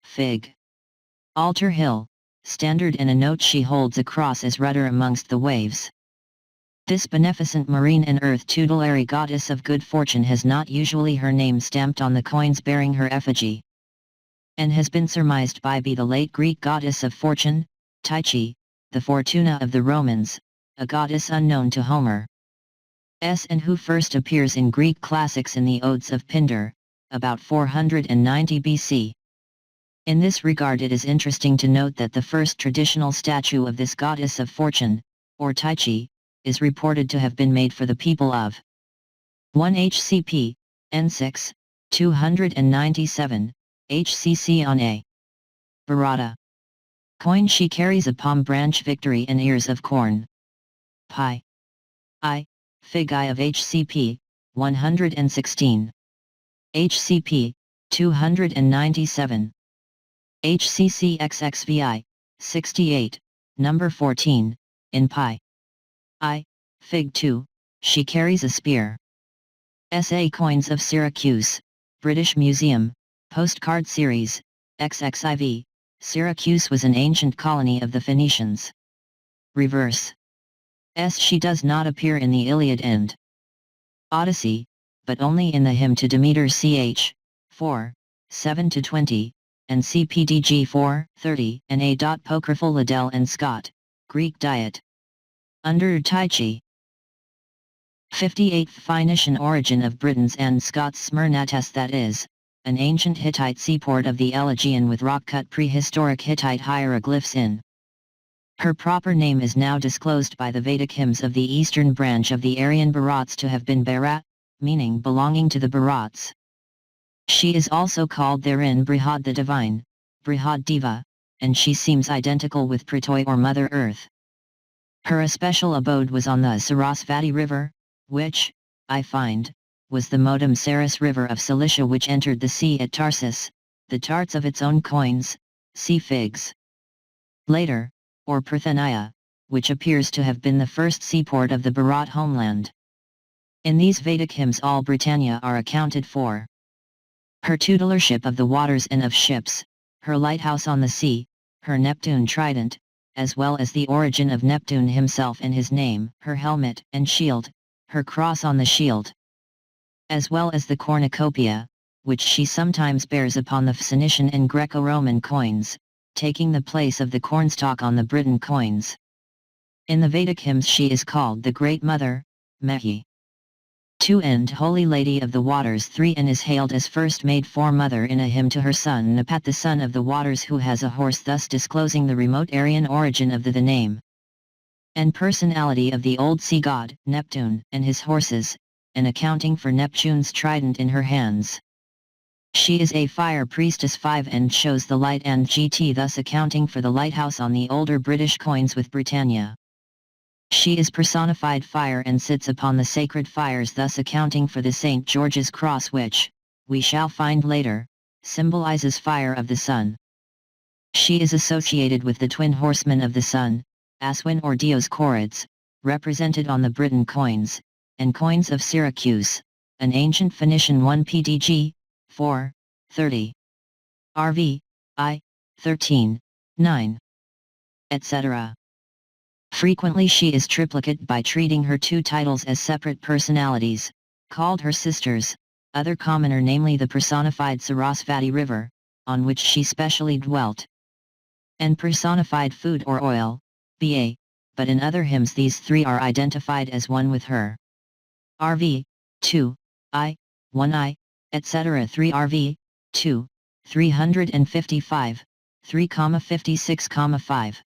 Fig. Altar Hill, standard in a note she holds a cross as rudder amongst the waves. This beneficent marine and earth tutelary goddess of good fortune has not usually her name stamped on the coins bearing her effigy, and has been surmised by be the late Greek goddess of fortune, Tyche, the Fortuna of the Romans, a goddess unknown to Homer. And who first appears in Greek classics in the Odes of Pindar, about 490 BC. In this regard it is interesting to note that the first traditional statue of this goddess of fortune, or Tyche, is reported to have been made for the people of 1 HCP, N6, 297, HCC on a Barata coin. She carries a palm branch victory and ears of corn. Pi. I, Fig I of HCP, 116. HCP, 297. HCC XXVI, 68, number 14, in Pi. I, Fig 2, she carries a spear. SA Coins of Syracuse, British Museum, Postcard Series, XXIV, Syracuse was an ancient colony of the Phoenicians. Reverse. She does not appear in the Iliad and Odyssey, but only in the hymn to Demeter ch. 4, 7-20, and CPDG 4, 30, and A. Apocryphal WADDELL and Scott, Greek Diet. Under Tyche. 58th Phoenician origin of Britons and Scots. Smyrnates, that is, an ancient Hittite seaport of the Elegian with rock-cut prehistoric Hittite hieroglyphs in. Her proper name is now disclosed by the Vedic hymns of the eastern branch of the Aryan Bharats to have been Bharat, meaning belonging to the Bharats. She is also called therein Brihad the Divine, Brihad Diva, and she seems identical with Pritoi or Mother Earth. Her especial abode was on the Sarasvati River, which, I find, was the modem Saras River of Cilicia which entered the sea at Tarsus, the tarts of its own coins, see figs. Later, or Parthenia, which appears to have been the first seaport of the Bharat homeland. In these Vedic hymns all Britannia are accounted for. Her tutelarship of the waters and of ships, her lighthouse on the sea, her Neptune trident, as well as the origin of Neptune himself and his name, her helmet and shield, her cross on the shield, as well as the cornucopia, which she sometimes bears upon the Phoenician and Greco-Roman coins, taking the place of the cornstalk on the Briton coins. In the Vedic hymns she is called the Great Mother, Mehi. 2 and Holy Lady of the Waters. 3 and is hailed as first made for mother in a hymn to her son Napat, the son of the waters, who has a horse, thus disclosing the remote Aryan origin of the name and personality of the old sea god, Neptune, and his horses, and accounting for Neptune's trident in her hands. She is a fire priestess. 5 and shows the light and GT, thus accounting for the lighthouse on the older British coins with Britannia. She is personified fire and sits upon the sacred fires, thus accounting for the St. George's cross which, we shall find later, symbolizes fire of the sun. She is associated with the twin horsemen of the sun, Aswin or Dioscorids, represented on the Briton coins, and coins of Syracuse, an ancient Phoenician 1 PDG, 4, 30. RV, I, 13, 9. etc. Frequently she is triplicate by treating her two titles as separate personalities, called her sisters, other commoner, namely the personified Sarasvati River, on which she specially dwelt, and personified food or oil, ba, but in other hymns these three are identified as one with her. RV, 2, I, 1 I, etc. 3 RV, 2, 355, 3,56, 5.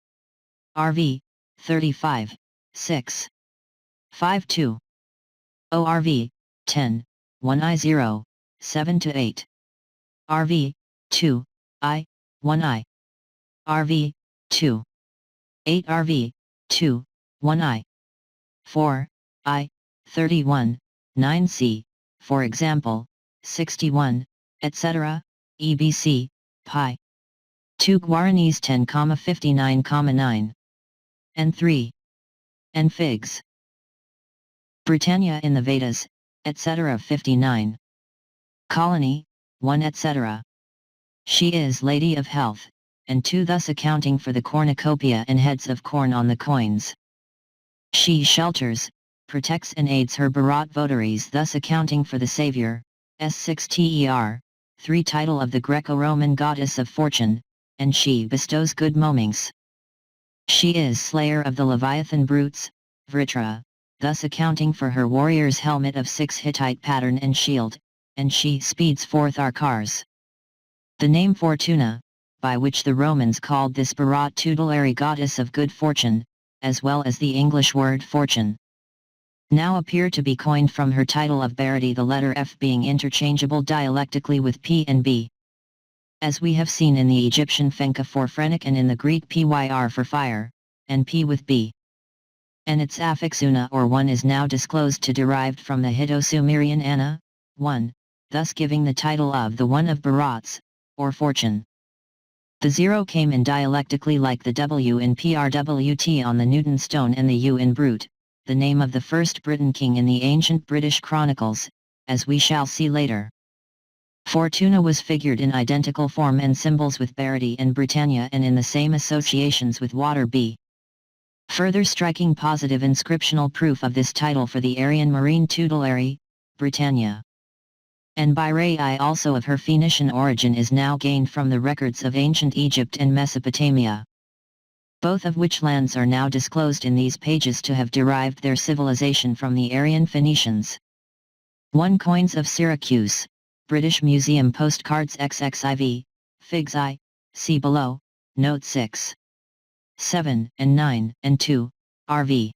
RV, 35, 6. 5 2. ORV, 10, 1I0, 7-8. RV, 2, I, 1I. RV, 2. 8 RV, 2, 1I. 4, I, 31, 9C, for example, 61, etc., EBC, pi. 2 Guaranese 10,59,9. And 3. And figs. Britannia in the Vedas, etc. 59. Colony, 1 etc. She is Lady of Health, and 2 thus accounting for the cornucopia and heads of corn on the coins. She shelters, protects and aids her Bharat votaries, thus accounting for the Saviour, S6 ter, 3 title of the Greco-Roman goddess of fortune, and she bestows good moments. She is slayer of the Leviathan brutes, Vritra, thus accounting for her warrior's helmet of 6 Hittite pattern and shield, and she speeds forth our cars. The name Fortuna, by which the Romans called this Bharat tutelary goddess of good fortune, as well as the English word fortune, now appear to be coined from her title of Barity, the letter F being interchangeable dialectically with P and B. As we have seen in the Egyptian Fenka for phrenic and in the Greek Pyr for fire, and P with B. And its affix una or 1 is now disclosed to derived from the Hito-Sumerian Anna, 1, thus giving the title of the one of Bharats, or fortune. The 0 came in dialectically like the W in PRWT on the Newton stone and the U in brute, the name of the first Briton king in the ancient British chronicles, as we shall see later. Fortuna was figured in identical form and symbols with Barity and Britannia and in the same associations with water B. Further striking positive inscriptional proof of this title for the Aryan marine tutelary, Britannia. And by Rai also of her Phoenician origin is now gained from the records of ancient Egypt and Mesopotamia, both of which lands are now disclosed in these pages to have derived their civilization from the Aryan Phoenicians. 1 Coins of Syracuse, British Museum Postcards XXIV, Figs I, see below, Note 6. 7 and 9 and 2, RV.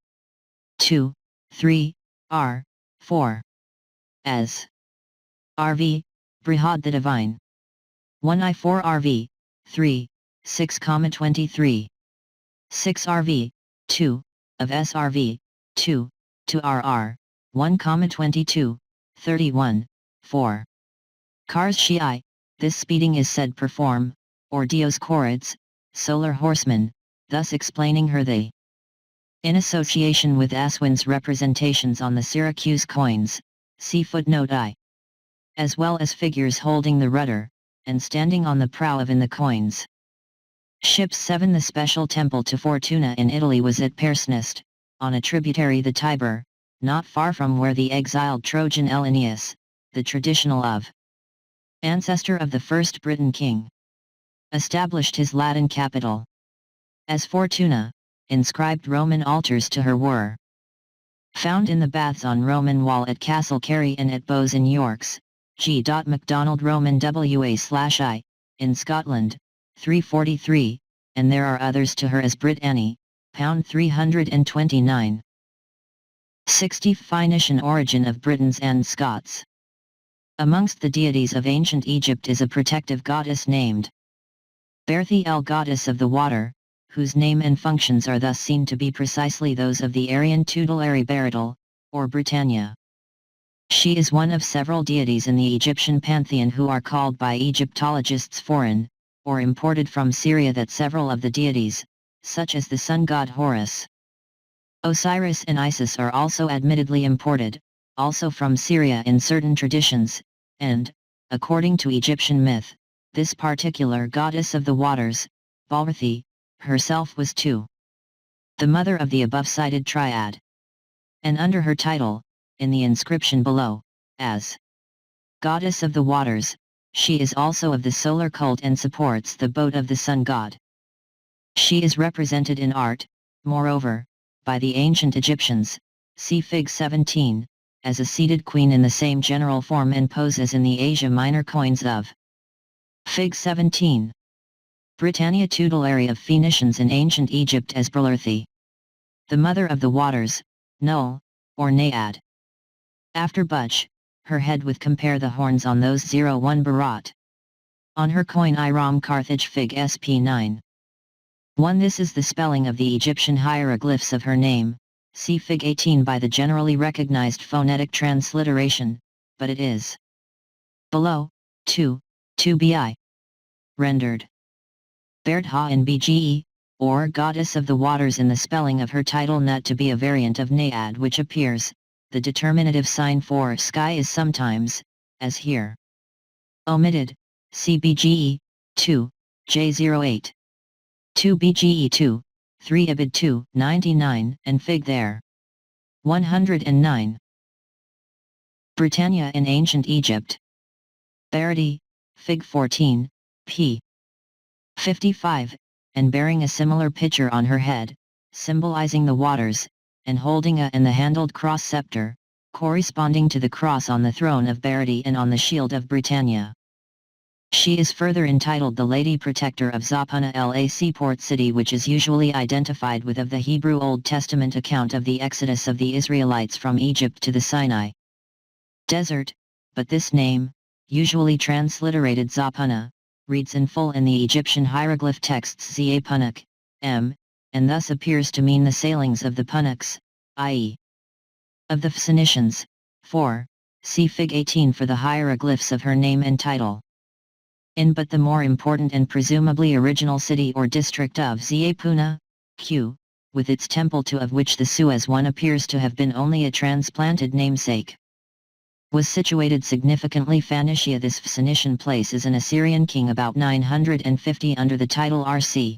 2, 3, R, 4. As RV, Brihad the Divine. 1 I4 RV, 3, 6,23. 6 RV, 2, of SRV, 2, to RR, 1,22, 31, 4. Cars Shi'ai, this speeding is said perform, or Dioscorids, solar horsemen, thus explaining her they. In association with Aswin's representations on the Syracuse coins, see footnote I. As well as figures holding the rudder, and standing on the prow of in the coins. Ships 7 The special temple to Fortuna in Italy was at Persnest, on a tributary the Tiber, not far from where the exiled Trojan Aeneas, the traditional ancestor of the first Briton king, established his Latin capital. As Fortuna, inscribed Roman altars to her were found in the baths on Roman wall at Castle Carey and at Bowes in Yorks, G. MacDonald Roman WA/I, in Scotland, 343, and there are others to her as Brit Annie, pound 329. 60 Phoenician origin of Britons and Scots. Amongst the deities of ancient Egypt is a protective goddess named Berthiel, goddess of the water, whose name and functions are thus seen to be precisely those of the Aryan tutelary Barital, or Britannia. She is one of several deities in the Egyptian pantheon who are called by Egyptologists foreign, or imported from Syria, that several of the deities, such as the sun god Horus, Osiris and Isis, are also admittedly imported, also from Syria in certain traditions, and, according to Egyptian myth, this particular goddess of the waters, Balrathi, herself was too the mother of the above-cited triad. And under her title, in the inscription below, as Goddess of the Waters, she is also of the solar cult and supports the boat of the sun god. She is represented in art, moreover, by the ancient Egyptians, see Fig 17, as a seated queen in the same general form and pose as in the Asia Minor coins of Fig 17. Britannia, tutelary of Phoenicians in ancient Egypt, as Berlerthi, the mother of the waters, Null, or Naiad. After Butch, her head with compare the horns on those 01 Barat. On her coin Iram Carthage Fig SP9. 1. This is the spelling of the Egyptian hieroglyphs of her name, see Fig 18 by the generally recognized phonetic transliteration, but it is below, 2, 2 bi. rendered Berdha in Bge, or Goddess of the Waters in the spelling of her title Nut to be a variant of Naad which appears, the determinative sign for sky is sometimes, as here, omitted, see Bge, 2, J08. 2 Bge 2, 3 Ibid 2, 99, and Fig there. 109. Britannia in ancient Egypt. Barity, Fig 14, p. 55, and bearing a similar picture on her head, symbolizing the waters, and holding a and the handled cross scepter, corresponding to the cross on the throne of Barity and on the shield of Britannia. She is further entitled the Lady Protector of Zapana la seaport city, which is usually identified with of the Hebrew Old Testament account of the exodus of the Israelites from Egypt to the Sinai desert, but this name, usually transliterated Zapana, reads in full in the Egyptian hieroglyph texts Zapunuk, m, and thus appears to mean the sailings of the Punuks, i.e. of the Phoenicians. 4. See Fig 18 for the hieroglyphs of her name and title. In but the more important and presumably original city or district of Zapuna, Q, with its temple to of which the Suez one appears to have been only a transplanted namesake, was situated significantly Phoenicia. This Phoenician place is an Assyrian king about 950 under the title RC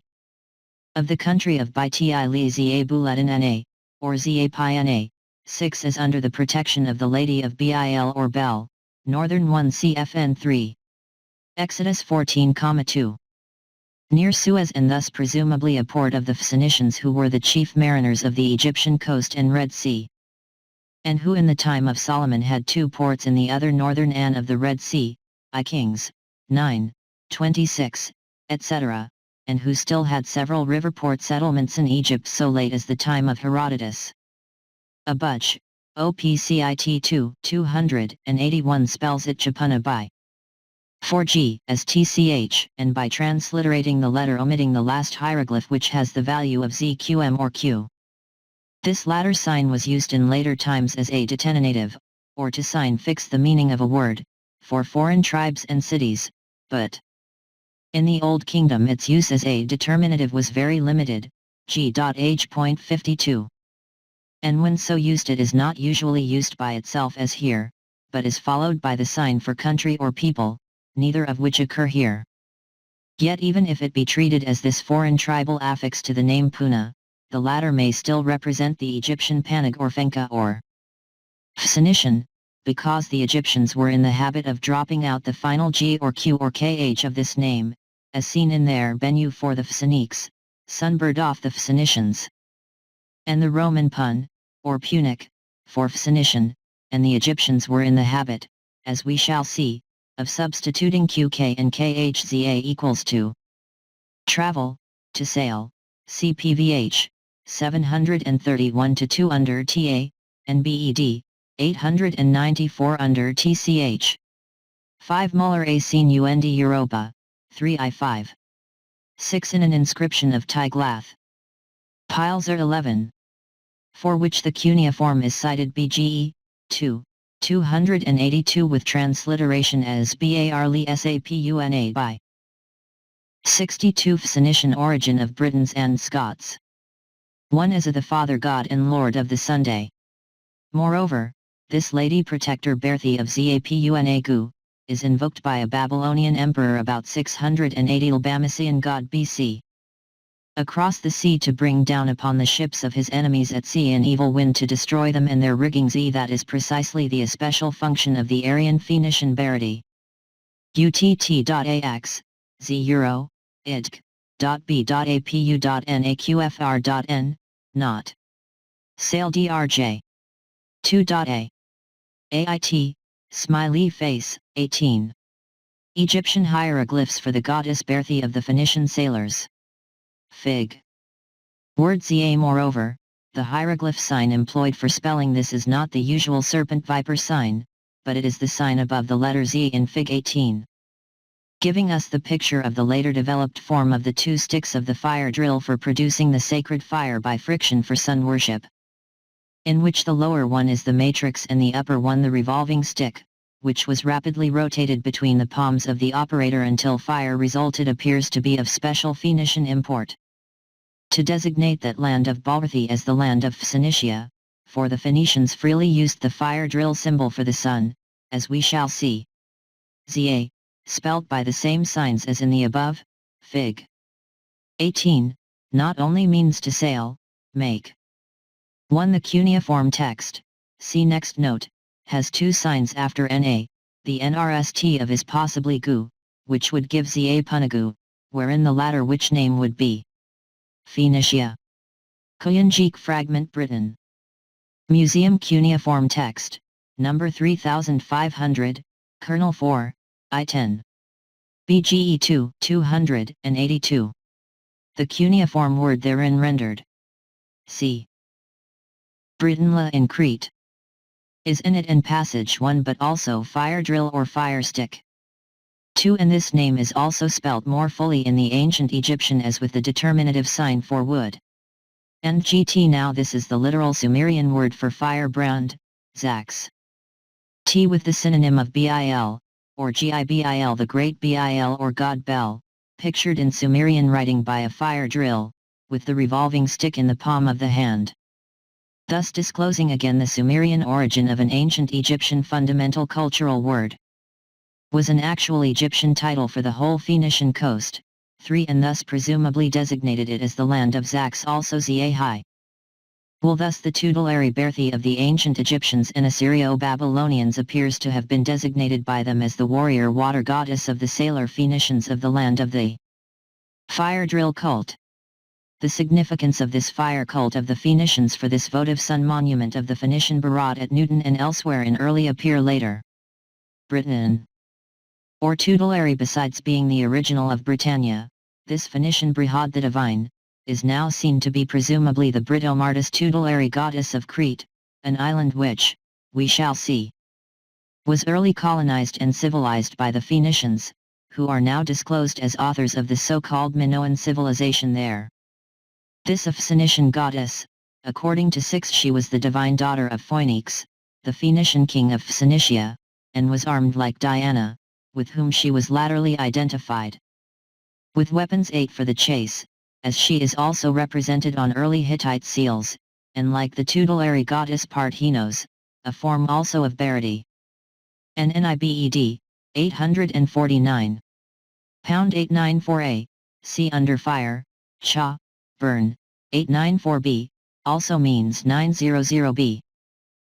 of the country of Biti li Zabuladin or Zapiana, 6 is under the protection of the Lady of Bil or Bel, northern 1 CFN 3. Exodus 14,2. Near Suez, and thus presumably a port of the Phoenicians, who were the chief mariners of the Egyptian coast and Red Sea, and who in the time of Solomon had 2 ports in the other northern end of the Red Sea, I Kings, 9, 26, etc., and who still had several river port settlements in Egypt so late as the time of Herodotus. Abuch, OPCIT 2, 281 spells it Chapuna by 4G as TCH, and by transliterating the letter omitting the last hieroglyph which has the value of ZQM or Q. This latter sign was used in later times as a determinative, or to sign fix the meaning of a word, for foreign tribes and cities, but in the Old Kingdom its use as a determinative was very limited, G.H.52. And when so used it is not usually used by itself as here, but is followed by the sign for country or people, neither of which occur here. Yet even if it be treated as this foreign tribal affix to the name Puna, the latter may still represent the Egyptian Panag or Fenka or Phoenician, because the Egyptians were in the habit of dropping out the final G or Q or KH of this name, as seen in their Bennu for the Phoenicians, sunbird off the Phoenicians, and the Roman Pun, or Punic, for Phoenician, and the Egyptians were in the habit, as we shall see, of substituting QK and KHZA equals to travel, to sail, CPVH, 731 to 2 under TA, and BED, 894 under TCH. 5 Muller A Scene UND Europa, 3I5. 6 In an inscription of Tiglath Pileser 11. For which the cuneiform is cited BGE, 2, 282 with transliteration as Barli Sapuna by 62 Phoenician origin of Britons and Scots. 1 As the Father God and Lord of the Sunday. Moreover, this Lady Protector Berthi of Zapuna Gu, is invoked by a Babylonian emperor about 680 Ilbamasian god BC. Across the sea to bring down upon the ships of his enemies at sea an evil wind to destroy them and their riggings. That is precisely the especial function of the Aryan Phoenician Barity. UTT.AX, Z Euro, idg.b.apu.naqfr.n, not. Sail DRJ. 2.a. AIT, Smiley Face, 18. Egyptian hieroglyphs for the goddess Berthi of the Phoenician sailors. Fig. Word ZA. Moreover, the hieroglyph sign employed for spelling this is not the usual serpent viper sign, but it is the sign above the letter Z in Fig 18. Giving us the picture of the later developed form of the 2 sticks of the fire drill for producing the sacred fire by friction for sun worship, in which the lower one is the matrix and the upper one the revolving stick, which was rapidly rotated between the palms of the operator until fire resulted, appears to be of special Phoenician import. To designate that land of Balrthi as the land of Phoenicia, for the Phoenicians freely used the fire drill symbol for the sun, as we shall see. Za, spelt by the same signs as in the above, Fig. 18, not only means to sail, make. 1. The cuneiform text, see next note, has two signs after Na, the nrst of is possibly gu, which would give Za Punagu, wherein the latter which name would be Phoenicia. Koyanjik fragment Britain. Museum cuneiform text, number 3500, Kernel 4, I-10. BGE 2, 282. The cuneiform word therein rendered. C. Britanla in Crete. Is in it in passage 1 but also fire drill or fire stick. 2. And this name is also spelt more fully in the ancient Egyptian as with the determinative sign for wood. Ngt. Now this is the literal Sumerian word for firebrand, Zax. T with the synonym of Bil, or Gibil, the great Bil or god Bel, pictured in Sumerian writing by a fire drill, with the revolving stick in the palm of the hand. Thus disclosing again the Sumerian origin of an ancient Egyptian fundamental cultural word. Was an actual Egyptian title for the whole Phoenician coast. 3. And thus presumably designated it as the land of Zax, also Zahai. Well, thus the tutelary Berthi of the ancient Egyptians and Assyrio-Babylonians appears to have been designated by them as the warrior water goddess of the sailor Phoenicians of the land of the fire drill cult. The significance of this fire cult of the Phoenicians for this votive sun monument of the Phoenician Barat at Newton and elsewhere in early appear later. Britain. Or tutelary. Besides being the original of Britannia, this Phoenician Brihad the Divine, is now seen to be presumably the Britomartis tutelary goddess of Crete, an island which, we shall see, was early colonized and civilized by the Phoenicians, who are now disclosed as authors of the so-called Minoan civilization there. This of Phoenician goddess, according to Six, she was the divine daughter of Phoenix, the Phoenician king of Phoenicia, and was armed like Diana, with whom she was latterly identified. With weapons 8 for the chase, as she is also represented on early Hittite seals, and like the tutelary goddess Parthinos, a form also of Barity. NNIBED, 849. Pound 894A, see under fire, Cha, burn, 894B, also means 900B.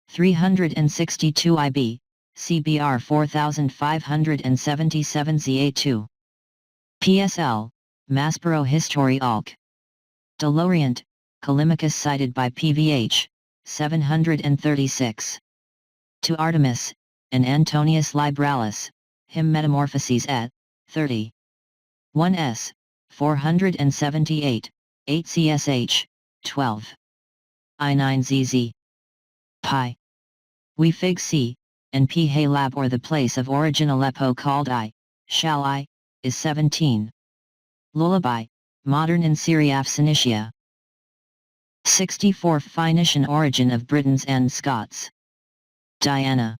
362 IB, CBR 4577 ZA2. PSL, Maspero History Alc. De l'Orient, Callimachus cited by PVH, 736. To Artemis, and Antonius Libralis, Hymn Metamorphoses et, 30. 1s, 478, 8 CSH, 12. I9ZZ. Pi. We fig C, and P Hay Lab, or the place of origin Aleppo called I, shall I, is 17. Lullaby, modern in Syria Phoenicia. 64 Phoenician origin of Britons and Scots. Diana.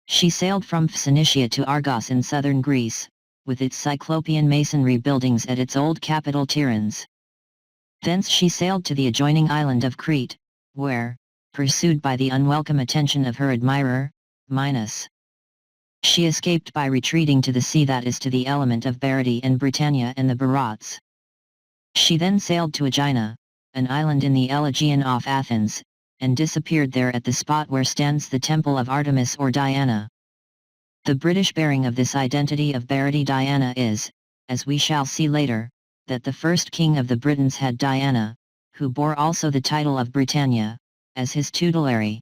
She sailed from Phoenicia to Argos in southern Greece, with its cyclopean masonry buildings at its old capital Tiryns. Thence she sailed to the adjoining island of Crete, where, pursued by the unwelcome attention of her admirer, Minos, she escaped by retreating to the sea, that is to the element of Barity and Britannia and the Barats. She then sailed to Aegina, an island in the Elegian off Athens, and disappeared there at the spot where stands the temple of Artemis or Diana. The British bearing of this identity of Barity Diana is, as we shall see later, that the first king of the Britons had Diana, who bore also the title of Britannia, as his tutelary.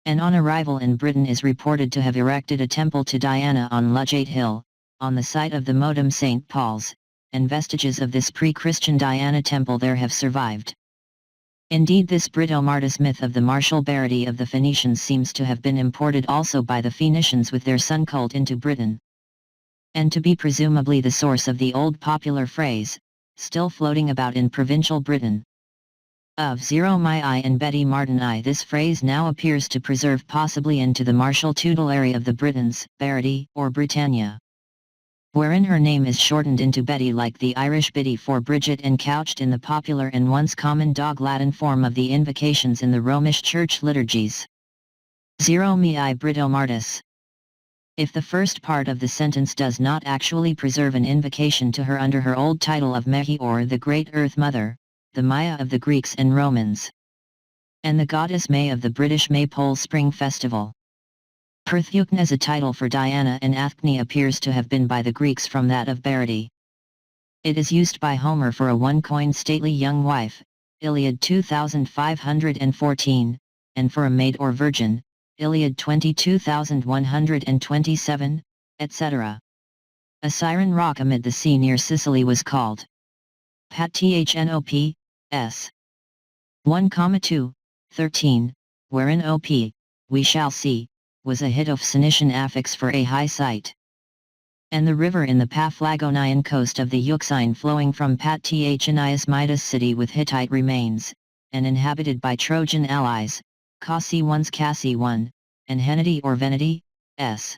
And on arrival in Britain is reported to have erected a temple to Diana on Ludgate Hill, on the site of the Modum St. Paul's, and vestiges of this pre-Christian Diana temple there have survived. Indeed, this Brito-Martis myth of the martial barity of the Phoenicians seems to have been imported also by the Phoenicians with their sun cult into Britain, and to be presumably the source of the old popular phrase, still floating about in provincial Britain, of 0 my I and Betty Martin I. This phrase now appears to preserve possibly into the martial tutelary of the Britons, Berity, or Britannia, wherein her name is shortened into Betty like the Irish Biddy for Bridget and couched in the popular and once common dog Latin form of the invocations in the Romish church liturgies. 0 me I Brito Martis. If the first part of the sentence does not actually preserve an invocation to her under her old title of Mehi or the Great Earth Mother, the Maya of the Greeks and Romans, and the goddess May of the British Maypole Spring Festival. Perthukn as a title for Diana and Athne appears to have been by the Greeks from that of Berity. It is used by Homer for a one-coined stately young wife, Iliad 2514, and for a maid or virgin, Iliad 22,127, etc. A siren rock amid the sea near Sicily was called Pathnop, s. 1,2, 13, wherein op, we shall see, was a hit of Phoenician affix for a high site. And the river in the Paphlagonian coast of the Euxine flowing from Pathnaias Midas city with Hittite remains, and inhabited by Trojan allies, Cassi I, and Henedy or Venety, s.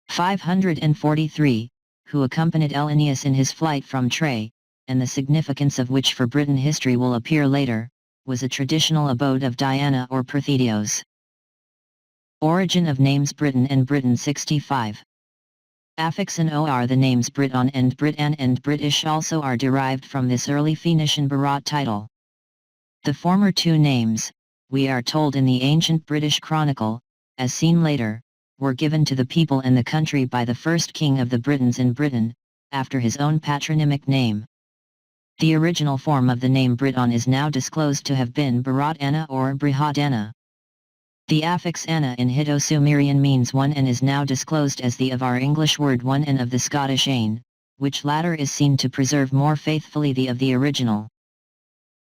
543, who accompanied Elenius in his flight from Trae, and the significance of which for Britain history will appear later, was a traditional abode of Diana or Perthidios. Origin of names Britain and Britain 65. Affix and or the names Briton and Britan and British also are derived from this early Phoenician Barat title. The former two names, we are told in the ancient British Chronicle, as seen later, were given to the people and the country by the first king of the Britons in Britain, after his own patronymic name. The original form of the name Briton is now disclosed to have been Barat Anna or Brihad Anna. The affix Anna in Hito-Sumerian means one and is now disclosed as the of our English word one and of the Scottish ain, which latter is seen to preserve more faithfully the of the original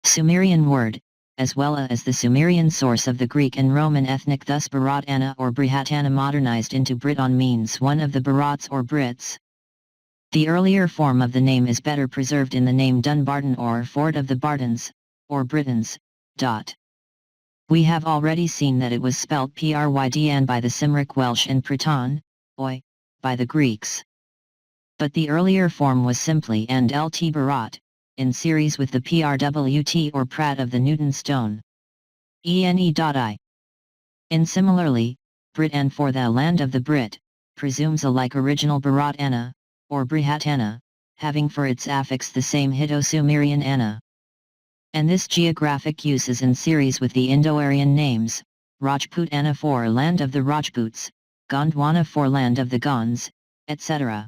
Sumerian word, as well as the Sumerian source of the Greek and Roman ethnic. Thus Barat Anna or Brihat Anna modernized into Briton means one of the Barats or Brits. The earlier form of the name is better preserved in the name Dunbarton or Fort of the Bartons, or Britons. We have already seen that it was spelt Prydn by the Cymric Welsh and Priton, oi, by the Greeks. But the earlier form was simply and Lt Barat, in series with the Prwt or Prat of the Newton stone. Ene.I. In similarly, Britain for the land of the Brit, presumes a like original Barat Anna, or Brihat Anna, having for its affix the same Hito-Sumerian Anna. And this geographic use is in series with the Indo-Aryan names, Rajput Anna for land of the Rajputs, Gondwana for land of the Gonds, etc.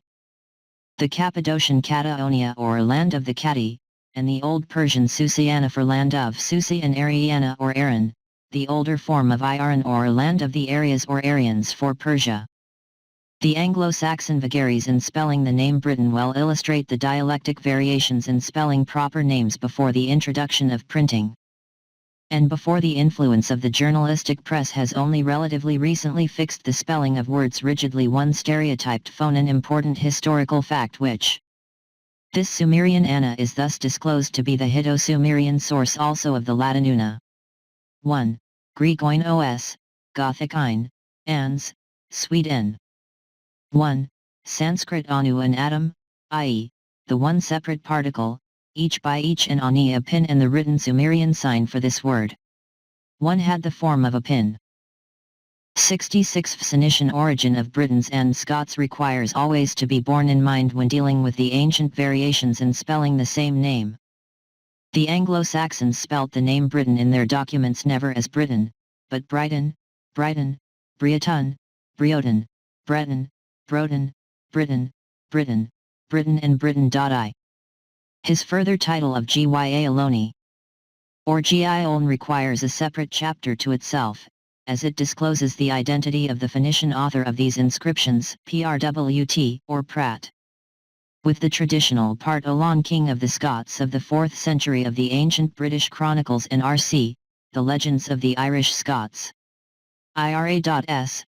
The Cappadocian Cataonia or land of the Catti, and the Old Persian Susiana for land of Susi and Ariana or Aran, the older form of Iran or land of the Aryas or Aryans for Persia. The Anglo-Saxon vagaries in spelling the name Britain well illustrate the dialectic variations in spelling proper names before the introduction of printing, and before the influence of the journalistic press has only relatively recently fixed the spelling of words rigidly one stereotyped phone. An important historical fact which this Sumerian Anna is thus disclosed to be the Hito-Sumerian source also of the Latin Una. 1. Greek oin os, Gothic ein, ans, Swede n. 1. Sanskrit anu and atom, i.e., the one separate particle, each by each and ani a pin, and the written Sumerian sign for this word. 1 had the form of a pin. 66. Phoenician origin of Britons and Scots requires always to be borne in mind when dealing with the ancient variations in spelling the same name. The Anglo-Saxons spelt the name Britain in their documents never as Britain, but Brighton, Brighton, Briaton, Brioton, Breton, Broton, Britain, Britain, Britain and Britain.I. His further title of Gya Aloni or Gion requires a separate chapter to itself, as it discloses the identity of the Phoenician author of these inscriptions, Prwt or Prat, with the traditional part Olon king of the Scots of the 4th century of the ancient British chronicles and R.C., the legends of the Irish Scots. IRA.S,